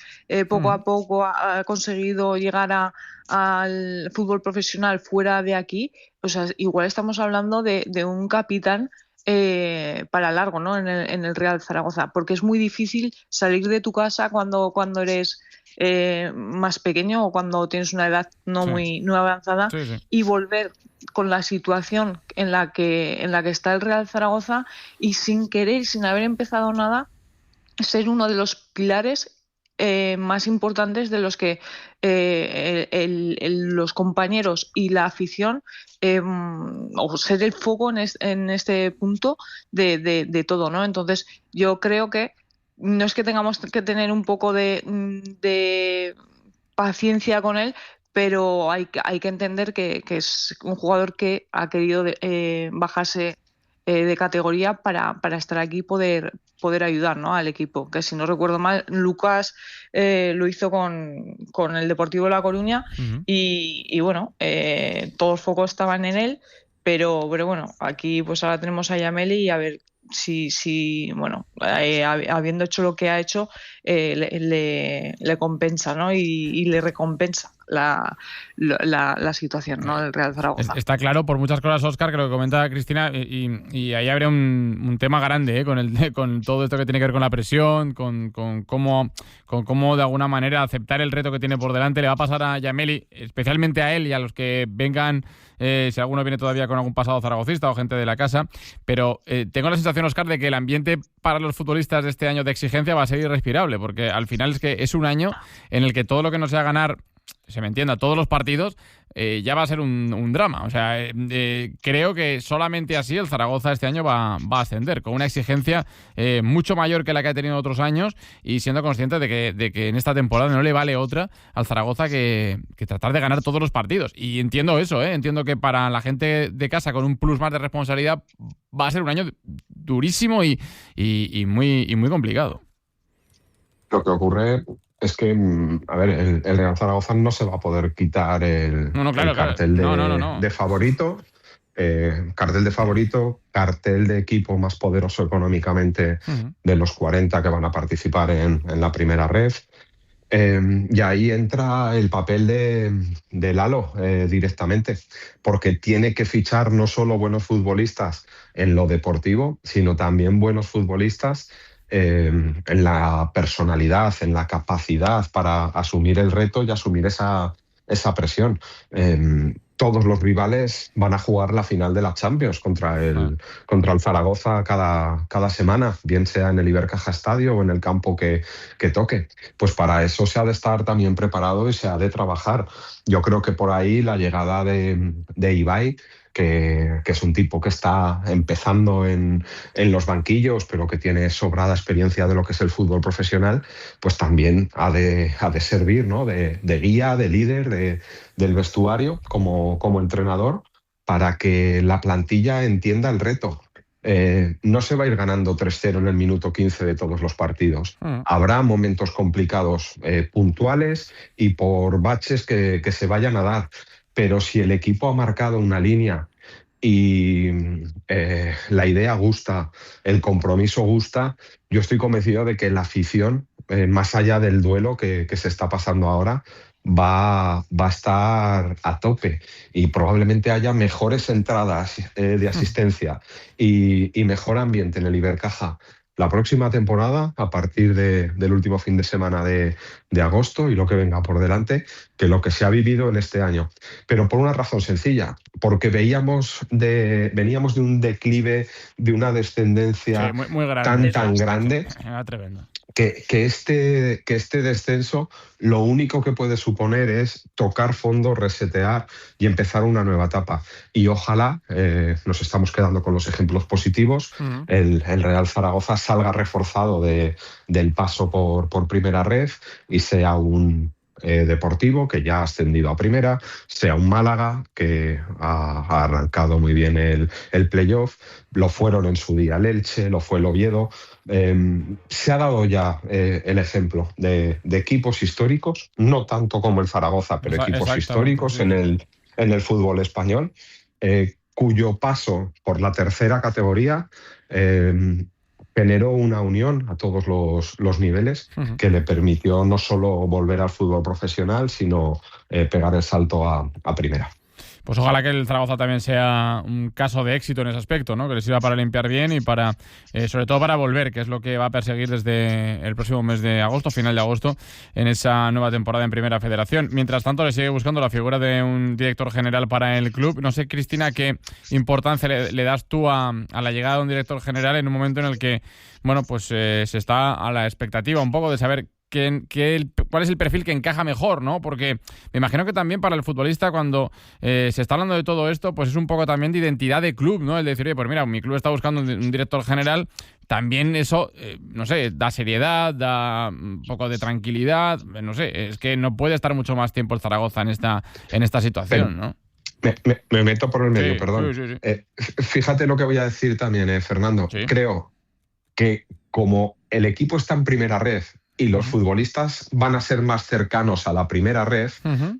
S15: poco a poco ha conseguido llegar al fútbol profesional fuera de aquí. O sea, igual estamos hablando de un capitán para largo, ¿no? En el Real Zaragoza, porque es muy difícil salir de tu casa cuando eres más pequeño o cuando tienes una edad no muy avanzada, y volver con la situación en la que está el Real Zaragoza, y sin querer, sin haber empezado nada, ser uno de los pilares más importantes de los que los compañeros y la afición, o ser el foco en este punto de todo, ¿no? Entonces yo creo que no es que tengamos que tener un poco de paciencia con él, pero hay que entender que es un jugador que ha querido bajarse de categoría para estar aquí y poder ayudar, ¿no?, al equipo. Que si no recuerdo mal, Lucas lo hizo con el Deportivo de La Coruña y bueno, todos los focos estaban en él, pero bueno, aquí pues ahora tenemos a Yameli y a ver si bueno, habiendo hecho lo que ha hecho, le compensa, ¿no?, y le recompensa la situación, ¿no?, del Real Zaragoza.
S3: Está claro por muchas cosas, Óscar, que lo que comenta Cristina, y ahí habría un tema grande, con todo esto que tiene que ver con la presión, con cómo de alguna manera aceptar el reto que tiene por delante. Le va a pasar a Yameli, especialmente a él y a los que vengan, si alguno viene todavía con algún pasado zaragocista o gente de la casa, pero tengo la sensación, Óscar, de que el ambiente para los futbolistas de este año de exigencia va a ser irrespirable, porque al final es que es un año en el que todo lo que no sea ganar, se me entienda, todos los partidos, ya va a ser un drama. O sea, creo que solamente así el Zaragoza este año va a ascender, con una exigencia mucho mayor que la que ha tenido otros años, y siendo consciente de que en esta temporada no le vale otra al Zaragoza que tratar de ganar todos los partidos. Y entiendo eso, entiendo que para la gente de casa, con un plus más de responsabilidad, va a ser un año durísimo y muy complicado.
S14: Lo que ocurre es que, a ver, el Real Zaragoza no se va a poder quitar el cartel de favorito. Cartel de favorito, cartel de equipo más poderoso económicamente de los 40 que van a participar en la primera red. Y ahí entra el papel de Lalo directamente, porque tiene que fichar no solo buenos futbolistas en lo deportivo, sino también buenos futbolistas en la personalidad, en la capacidad para asumir el reto y asumir esa presión. Todos los rivales van a jugar la final de la Champions contra el Zaragoza cada semana, bien sea en el Ibercaja Estadio o en el campo que toque. Pues para eso se ha de estar también preparado y se ha de trabajar. Yo creo que por ahí la llegada de Ibai, que es un tipo que está empezando en los banquillos, pero que tiene sobrada experiencia de lo que es el fútbol profesional, pues también ha de servir, ¿no?, de guía, de líder del vestuario como entrenador, para que la plantilla entienda el reto. No se va a ir ganando 3-0 en el minuto 15 de todos los partidos. Habrá momentos complicados puntuales y por baches que se vayan a dar. Pero si el equipo ha marcado una línea y la idea gusta, el compromiso gusta, yo estoy convencido de que la afición, más allá del duelo que se está pasando ahora, va a estar a tope, y probablemente haya mejores entradas de asistencia y mejor ambiente en el Ibercaja la próxima temporada, a partir del último fin de semana de agosto y lo que venga por delante, que lo que se ha vivido en este año. Pero por una razón sencilla, porque veníamos de un declive, de una descendencia muy grande, tan grande, que este descenso lo único que puede suponer es tocar fondo, resetear y empezar una nueva etapa. Y ojalá, nos estamos quedando con los ejemplos positivos, el Real Zaragoza salga reforzado del paso por primera red y sea un Deportivo, que ya ha ascendido a primera, sea un Málaga, que ha arrancado muy bien el playoff, lo fueron en su día el Elche, lo fue el Oviedo. Se ha dado ya el ejemplo de equipos históricos, no tanto como el Zaragoza, pero equipos históricos en el fútbol español, cuyo paso por la tercera categoría generó una unión a todos los niveles que le permitió no solo volver al fútbol profesional, sino pegar el salto a primera.
S3: Pues ojalá que el Zaragoza también sea un caso de éxito en ese aspecto, ¿no? Que les sirva para limpiar bien y para, sobre todo para volver, que es lo que va a perseguir desde el próximo mes de agosto, final de agosto, en esa nueva temporada en Primera Federación. Mientras tanto, le sigue buscando la figura de un director general para el club. No sé, Cristina, qué importancia le das tú a la llegada de un director general en un momento en el que, bueno, pues se está a la expectativa un poco de saber cuál es el perfil que encaja mejor, ¿no? Porque me imagino que también para el futbolista, cuando se está hablando de todo esto, pues es un poco también de identidad de club, ¿no? El decir, oye, pues mira, mi club está buscando un director general, también eso, no sé, da seriedad, da un poco de tranquilidad, no sé, es que no puede estar mucho más tiempo el Zaragoza en esta situación, ¿no?
S14: Me meto por el medio, perdón.
S3: Sí.
S14: Fíjate lo que voy a decir también, Fernando. Sí. Creo que como el equipo está en primera red y los futbolistas van a ser más cercanos a la primera red,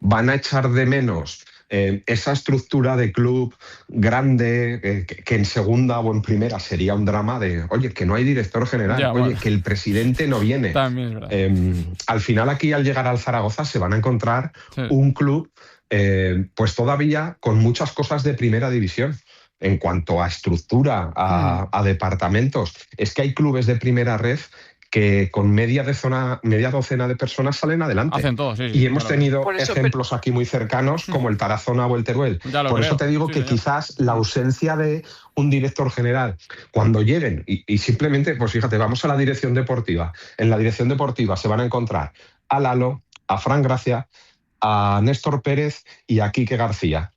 S14: van a echar de menos esa estructura de club grande que en segunda o en primera sería un drama de, oye, que no hay director general, que el presidente no viene.
S3: También es verdad.
S14: Al final aquí, al llegar al Zaragoza, se van a encontrar un club pues todavía con muchas cosas de primera división. En cuanto a estructura, a departamentos, es que hay clubes de primera red que con media docena de personas salen adelante.
S3: Hacen todo, sí.
S14: Y hemos tenido ejemplos aquí muy cercanos, como el Tarazona o el Teruel. Por eso te digo que quizás la ausencia de un director general, cuando lleguen, y simplemente, pues fíjate, vamos a la dirección deportiva. En la dirección deportiva se van a encontrar a Lalo, a Fran Gracia, a Néstor Pérez y a Quique García.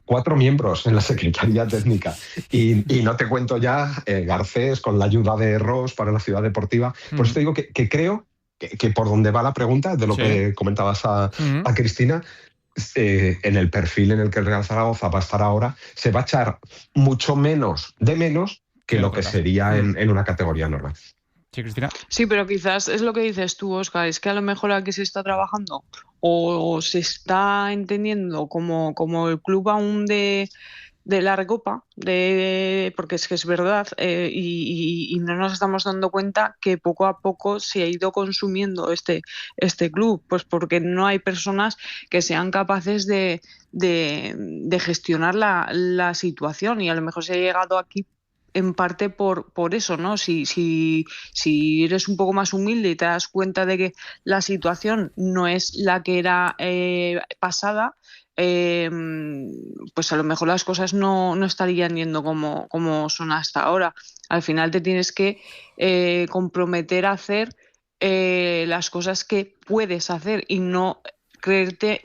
S14: 4 miembros en la Secretaría Técnica. Y no te cuento ya Garcés con la ayuda de Ross para la Ciudad Deportiva. Por eso te digo que creo que por donde va la pregunta, de lo que comentabas a Cristina, en el perfil en el que el Real Zaragoza va a estar ahora, se va a echar mucho menos de menos que lo que sería en una categoría normal.
S3: Sí, Cristina.
S15: Sí, pero quizás es lo que dices tú, Óscar, es que a lo mejor aquí se está trabajando o se está entendiendo como el club aún de la Recopa, porque es que es verdad, y no nos estamos dando cuenta que poco a poco se ha ido consumiendo este club, pues porque no hay personas que sean capaces de gestionar la situación, y a lo mejor se ha llegado aquí en parte por eso, ¿no? Si eres un poco más humilde y te das cuenta de que la situación no es la que era pasada, pues a lo mejor las cosas no estarían yendo como son hasta ahora. Al final te tienes que comprometer a hacer las cosas que puedes hacer y no creerte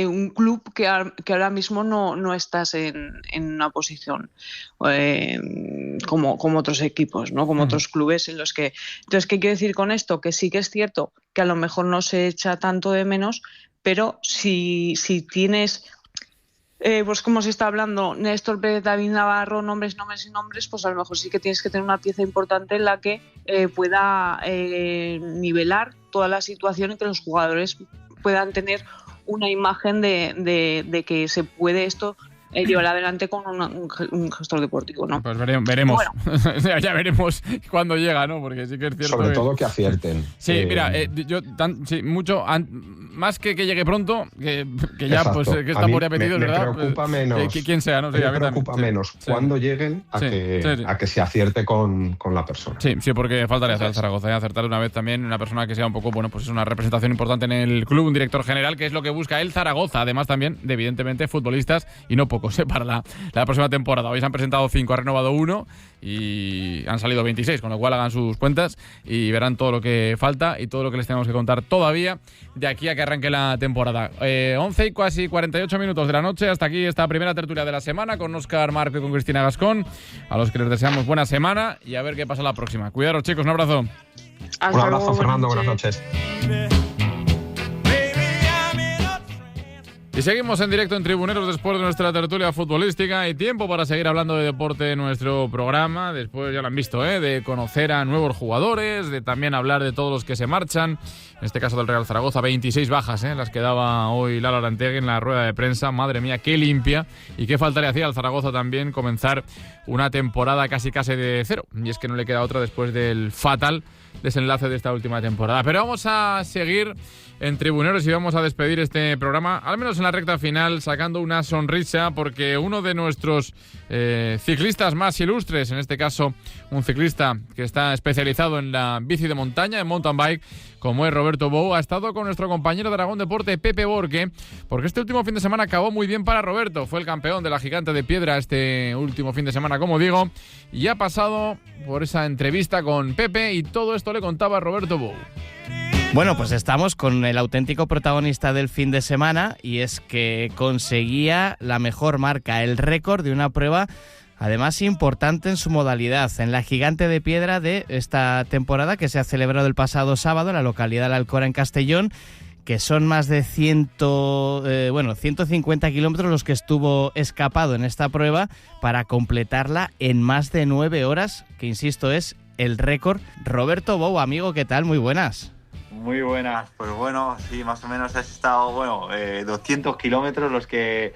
S15: un club que ahora mismo no estás en una posición como otros equipos, ¿no? Como otros clubes en los que... Entonces, ¿qué quiero decir con esto? Que sí que es cierto que a lo mejor no se echa tanto de menos, pero si tienes... pues como se está hablando, Néstor Pérez, David Navarro, nombres, pues a lo mejor sí que tienes que tener una pieza importante en la que pueda nivelar toda la situación y que los jugadores puedan tener una imagen de que se puede esto llevar adelante con un gestor deportivo, ¿no?
S3: Pues veremos. Bueno. Ya veremos cuándo llega, ¿no? Porque sí que es cierto.
S14: Sobre todo que acierten.
S3: Sí, mira, mucho más que llegue pronto, que ya
S14: exacto.
S3: Pues que está por apetito, ¿verdad?
S14: Me preocupa menos.
S3: Quien sea, ¿no?
S14: Me preocupa menos cuando lleguen a que se acierte con la persona.
S3: Sí, porque faltaría hacer Zaragoza, acertar una vez también una persona que sea un poco, bueno, pues es una representación importante en el club, un director general, que es lo que busca el Zaragoza, además también de, evidentemente, futbolistas y no pocos para la próxima temporada. Hoy se han presentado 5, ha renovado 1 y han salido 26, con lo cual hagan sus cuentas y verán todo lo que falta y todo lo que les tenemos que contar todavía de aquí a que arranque la temporada. 11 y casi 48 minutos de la noche, hasta aquí esta primera tertulia de la semana con Óscar Marco y con Cristina Gascón, a los que les deseamos buena semana y a ver qué pasa la próxima. Cuidaros, chicos, un abrazo.
S14: Un abrazo, Fernando, buenas noches.
S3: Y seguimos en directo en Tribuneros después de nuestra tertulia futbolística y tiempo para seguir hablando de deporte en nuestro programa. Después, ya lo han visto, de conocer a nuevos jugadores, de también hablar de todos los que se marchan. En este caso del Real Zaragoza, 26 bajas, las que daba hoy Lalo Arantegui en la rueda de prensa. Madre mía, qué limpia. Y qué falta le hacía al Zaragoza también comenzar una temporada casi de cero. Y es que no le queda otra después del fatal desenlace de esta última temporada. Pero vamos a seguir en Tribuneros y vamos a despedir este programa, al menos en la recta final, sacando una sonrisa, porque uno de nuestros ciclistas más ilustres, en este caso un ciclista que está especializado en la bici de montaña, en mountain bike, como es Roberto Bou, ha estado con nuestro compañero de Aragón Deporte, Pepe Borque, porque este último fin de semana acabó muy bien para Roberto. Fue el campeón de la Gigante de Piedra este último fin de semana, como digo, y ha pasado por esa entrevista con Pepe y todo esto le contaba Roberto Bou.
S16: Bueno, pues estamos con el auténtico protagonista del fin de semana, y es que conseguía la mejor marca, el récord de una prueba además importante en su modalidad, en la Gigante de Piedra de esta temporada que se ha celebrado el pasado sábado en la localidad de Alcora, en Castellón, que son más de 150 kilómetros los que estuvo escapado en esta prueba para completarla en más de 9 horas, que insisto es el récord. Roberto Bou, amigo, ¿qué tal? Muy buenas.
S17: Muy buenas, pues bueno, sí, más o menos has estado, 200 kilómetros los que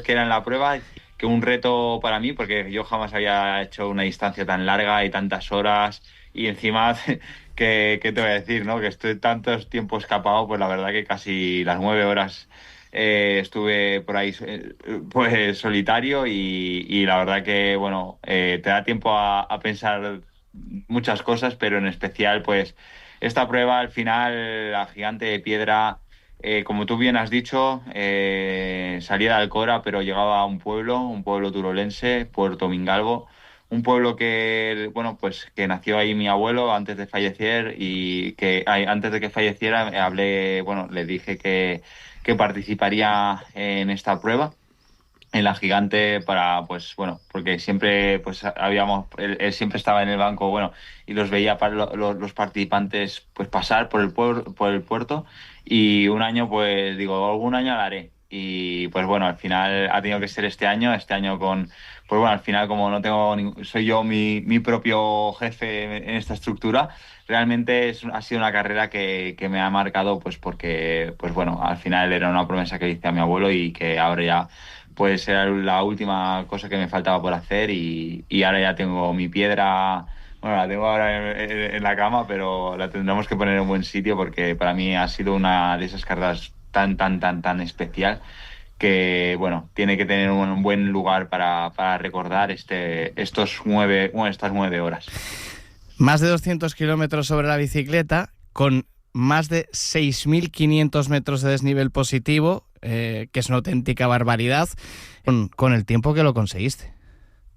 S17: eran la prueba, que un reto para mí, porque yo jamás había hecho una distancia tan larga y tantas horas, y encima, ¿qué te voy a decir, no? Que estoy tanto tiempo escapado, pues la verdad que casi las 9 horas estuve por ahí pues solitario y la verdad que, te da tiempo a pensar muchas cosas, pero en especial, pues, esta prueba, al final, la Gigante de Piedra, como tú bien has dicho, salía de Alcora, pero llegaba a un pueblo turolense, Puerto Mingalvo, un pueblo que, que nació ahí mi abuelo antes de fallecer y que antes de que falleciera le dije que participaría en esta prueba, en la Gigante, porque siempre él siempre estaba en el banco, y los veía para los participantes pues pasar por el puerto, y un año pues digo, algún año la haré, y pues al final ha tenido que ser este año al final, como no tengo soy yo mi propio jefe en esta estructura, realmente ha sido una carrera que me ha marcado, pues porque al final era una promesa que hice a mi abuelo y que ahora ya pues era la última cosa que me faltaba por hacer, y ahora ya tengo mi piedra. La tengo ahora en la cama, pero la tendremos que poner en buen sitio, porque para mí ha sido una de esas carreras tan especial que, tiene que tener un buen lugar para recordar estas 9 horas.
S16: Más de 200 kilómetros sobre la bicicleta, con más de 6.500 metros de desnivel positivo, que es una auténtica barbaridad, con el tiempo que lo conseguiste.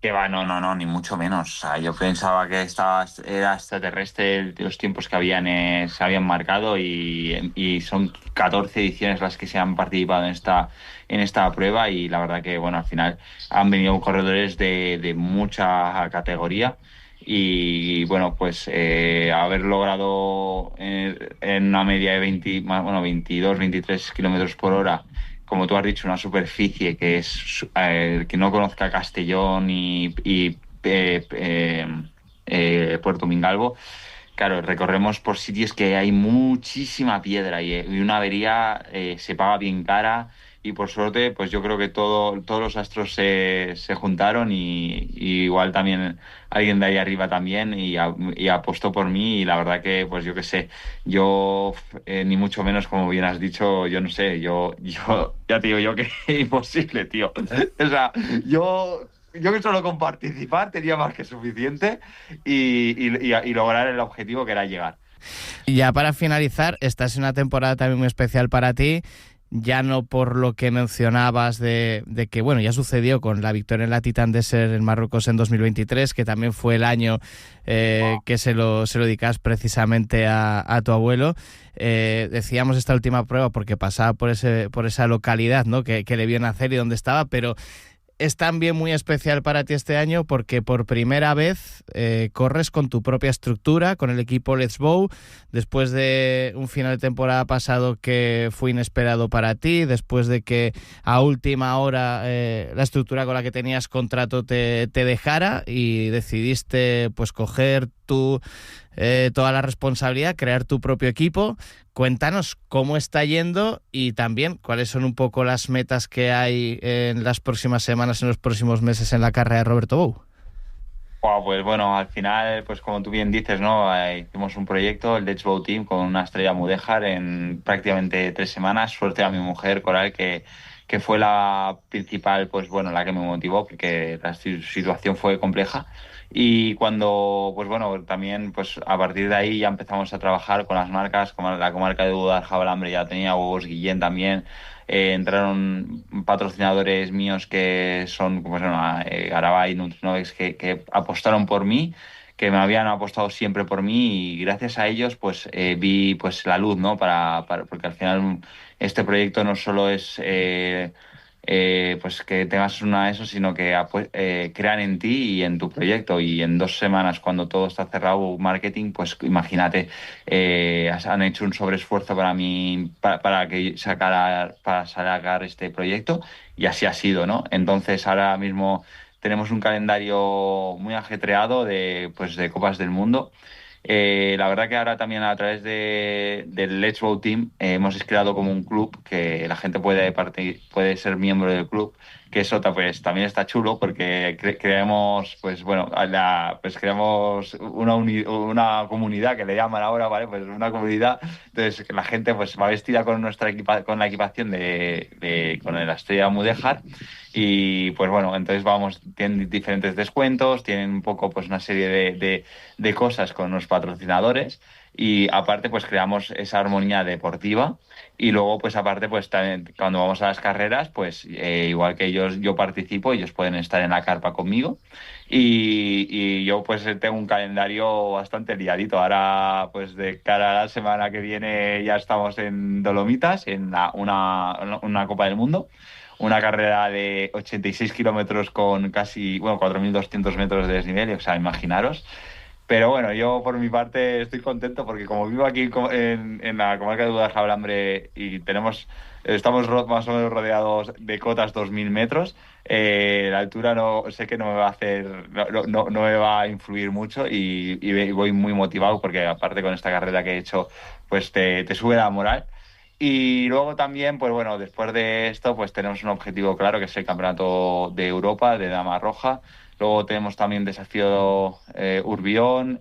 S17: Que va, no, ni mucho menos. O sea, yo pensaba que era extraterrestre los tiempos que se habían marcado, y son 14 ediciones las que se han participado en esta prueba, y la verdad que, al final han venido corredores de mucha categoría. Y haber logrado en una media de 22, 23 kilómetros por hora, como tú has dicho, una superficie que es que no conozca Castellón y Puerto Mingalvo. Claro, recorremos por sitios que hay muchísima piedra, y una avería se paga bien cara, y por suerte pues yo creo que todos los astros se juntaron, y igual también alguien de ahí arriba también y apostó por mí, y la verdad que pues yo qué sé, yo ni mucho menos, como bien has dicho, yo no sé, yo ya te digo yo que es imposible, tío. O sea, yo que solo con participar tenía más que suficiente, y lograr el objetivo, que era llegar.
S16: Y ya para finalizar, esta es una temporada también muy especial para ti, ya no por lo que mencionabas de que, ya sucedió con la victoria en la Titan Desert en Marruecos en 2023, que también fue el año que se lo dedicas precisamente a tu abuelo. Decíamos esta última prueba porque pasaba por esa localidad, ¿no?, que le vio nacer y donde estaba, pero es también muy especial para ti este año porque por primera vez corres con tu propia estructura, con el equipo Let's Bow, después de un final de temporada pasado que fue inesperado para ti, después de que a última hora la estructura con la que tenías contrato te dejara, y decidiste pues coger toda la responsabilidad, crear tu propio equipo. Cuéntanos cómo está yendo y también cuáles son un poco las metas que hay en las próximas semanas, en los próximos meses en la carrera de Roberto Bou.
S17: Pues al final, pues como tú bien dices, ¿no? Hicimos un proyecto, el Let's Bow Team, con una estrella Mudéjar en prácticamente 3 semanas. Suerte a mi mujer, Coral, que fue la principal, la que me motivó, porque la situación fue compleja. Y cuando, también, a partir de ahí ya empezamos a trabajar con las marcas, como la comarca de Udar-Jabalambre ya tenía, Huevos Guillén también. Entraron patrocinadores míos que son, Garabay y Nutrinovex, que apostaron por mí, que me habían apostado siempre por mí, y gracias a ellos vi la luz, ¿no? Porque al final este proyecto no solo es pues que tengas una de eso, sino que crean en ti y en tu proyecto. Y en 2 semanas, cuando todo está cerrado, marketing, pues imagínate, han hecho un sobreesfuerzo para sacar este proyecto, y así ha sido, ¿no? Entonces ahora mismo tenemos un calendario muy ajetreado de Copas del Mundo. La verdad que ahora también a través del Let's Go Team hemos creado como un club que la gente puede ser miembro del club, que eso pues también está chulo porque creamos creamos una comunidad que le llaman ahora, ¿vale? Pues una comunidad. Entonces la gente pues va vestida con con la equipación con la estrella Mudéjar. Y pues bueno, entonces tienen diferentes descuentos, tienen un poco pues una serie de cosas con los patrocinadores, y aparte pues creamos esa armonía deportiva. Y luego pues aparte pues también cuando vamos a las carreras pues igual que yo participo, ellos pueden estar en la carpa conmigo, y yo pues tengo un calendario bastante liadito. Ahora pues de cara a la semana que viene ya estamos en Dolomitas, en una Copa del Mundo. Una carrera de 86 kilómetros con casi 4.200 metros de desnivel, o sea, imaginaros. Pero bueno, yo por mi parte estoy contento porque como vivo aquí en la comarca de Guadalajara-Blambre y estamos más o menos rodeados de cotas 2.000 metros, la altura sé que no me va a hacer, no me va a influir mucho, y voy muy motivado porque aparte con esta carrera que he hecho pues te sube la moral. Y luego también, pues bueno, después de esto, pues tenemos un objetivo claro, que es el Campeonato de Europa de Dama Roja. Luego tenemos también desafío Urbión,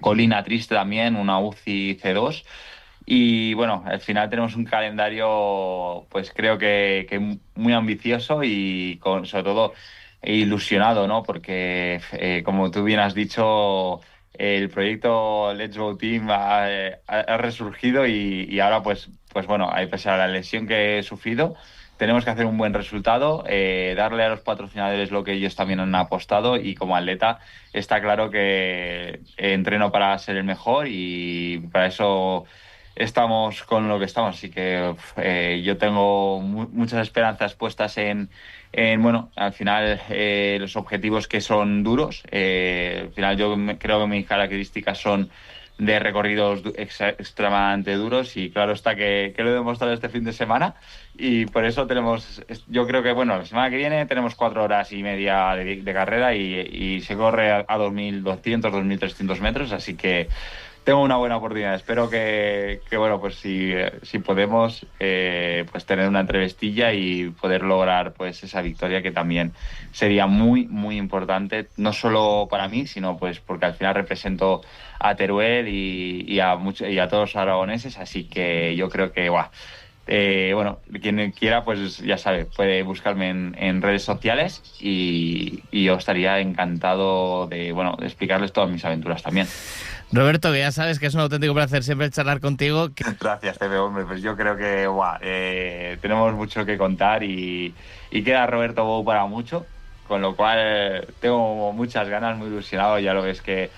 S17: Colina Triste también, una UCI C2. Y bueno, al final tenemos un calendario, pues creo que muy ambicioso y sobre todo ilusionado, ¿no? Porque como tú bien has dicho, el proyecto Let's Go Team ha resurgido, y ahora pues bueno, pese a la lesión que he sufrido, tenemos que hacer un buen resultado, darle a los patrocinadores lo que ellos también han apostado, y como atleta está claro que entreno para ser el mejor, y para eso estamos con lo que estamos. Así que yo tengo muchas esperanzas puestas en al final los objetivos que son duros. Al final yo creo que mis características son de recorridos extremadamente duros, y claro está que lo he demostrado este fin de semana, y por eso yo creo que la semana que viene tenemos 4 horas y media de carrera, y se corre a 2.200, 2.300 metros, así que tengo una buena oportunidad. Espero que pues si podemos pues tener una entrevistilla y poder lograr pues esa victoria, que también sería muy muy importante, no solo para mí, sino pues porque al final represento a Teruel y a todos los aragoneses. Así que yo creo que quien quiera pues ya sabe, puede buscarme en redes sociales, y yo estaría encantado de explicarles todas mis aventuras también.
S16: Roberto, que ya sabes que es un auténtico placer siempre charlar contigo.
S17: Gracias, Pepe, hombre, pues yo creo que tenemos mucho que contar, y queda Roberto Bou para mucho, con lo cual tengo muchas ganas, muy ilusionado. Ya lo ves que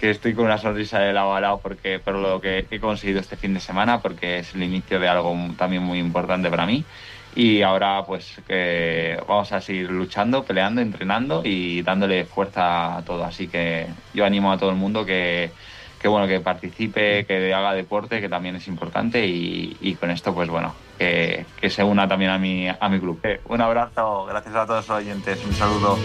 S17: estoy con una sonrisa de lado a lado por lo que he conseguido este fin de semana, porque es el inicio de algo también muy importante para mí. Y ahora pues que vamos a seguir luchando, peleando, entrenando y dándole fuerza a todo. Así que yo animo a todo el mundo que participe, que haga deporte, que también es importante, y con esto pues que se una también a mi club. Un abrazo, gracias a todos los oyentes, un saludo.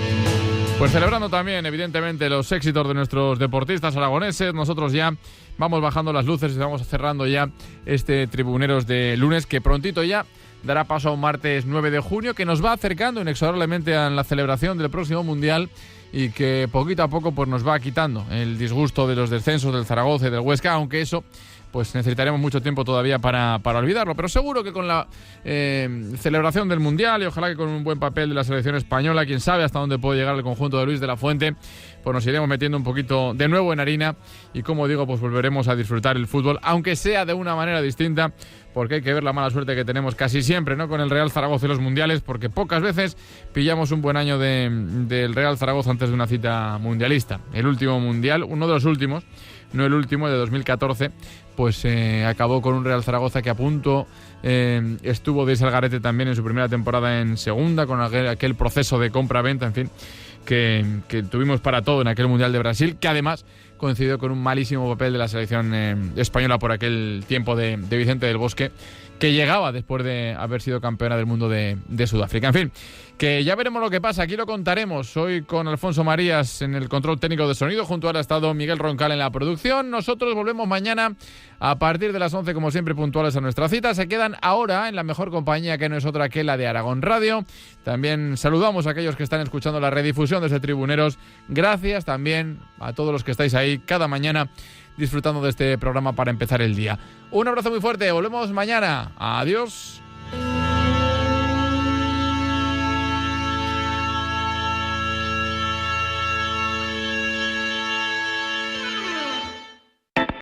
S3: Pues celebrando también, evidentemente, los éxitos de nuestros deportistas aragoneses, nosotros ya vamos bajando las luces y vamos cerrando ya este Tribuneros de lunes, que prontito ya dará paso a un martes 9 de junio, que nos va acercando inexorablemente a la celebración del próximo Mundial, y que poquito a poco pues nos va quitando el disgusto de los descensos del Zaragoza y del Huesca, aunque eso pues necesitaremos mucho tiempo todavía para olvidarlo, pero seguro que con la celebración del Mundial, y ojalá que con un buen papel de la selección española, quién sabe hasta dónde puede llegar el conjunto de Luis de la Fuente, pues nos iremos metiendo un poquito de nuevo en harina, y como digo, pues volveremos a disfrutar el fútbol, aunque sea de una manera distinta, porque hay que ver la mala suerte que tenemos casi siempre, ¿no?, con el Real Zaragoza y los mundiales, porque pocas veces pillamos un buen año del Real Zaragoza antes de una cita mundialista. El último mundial, uno de los últimos, no el último, de 2014, pues acabó con un Real Zaragoza que a punto estuvo de irse al garete también en su primera temporada en segunda, con aquel proceso de compra-venta, en fin, que tuvimos para todo en aquel Mundial de Brasil, que además coincidió con un malísimo papel de la selección española por aquel tiempo de Vicente del Bosque, que llegaba después de haber sido campeona del mundo de Sudáfrica. En fin, que ya veremos lo que pasa, aquí lo contaremos. Hoy con Alfonso Marías en el control técnico de sonido, junto a él ha estado Miguel Roncal en la producción. Nosotros volvemos mañana a partir de las 11, como siempre, puntuales a nuestra cita. Se quedan ahora en la mejor compañía, que no es otra que la de Aragón Radio. También saludamos a aquellos que están escuchando la redifusión desde Tribuneros. Gracias también a todos los que estáis ahí cada mañana disfrutando de este programa para empezar el día. Un abrazo muy fuerte, volvemos mañana. Adiós.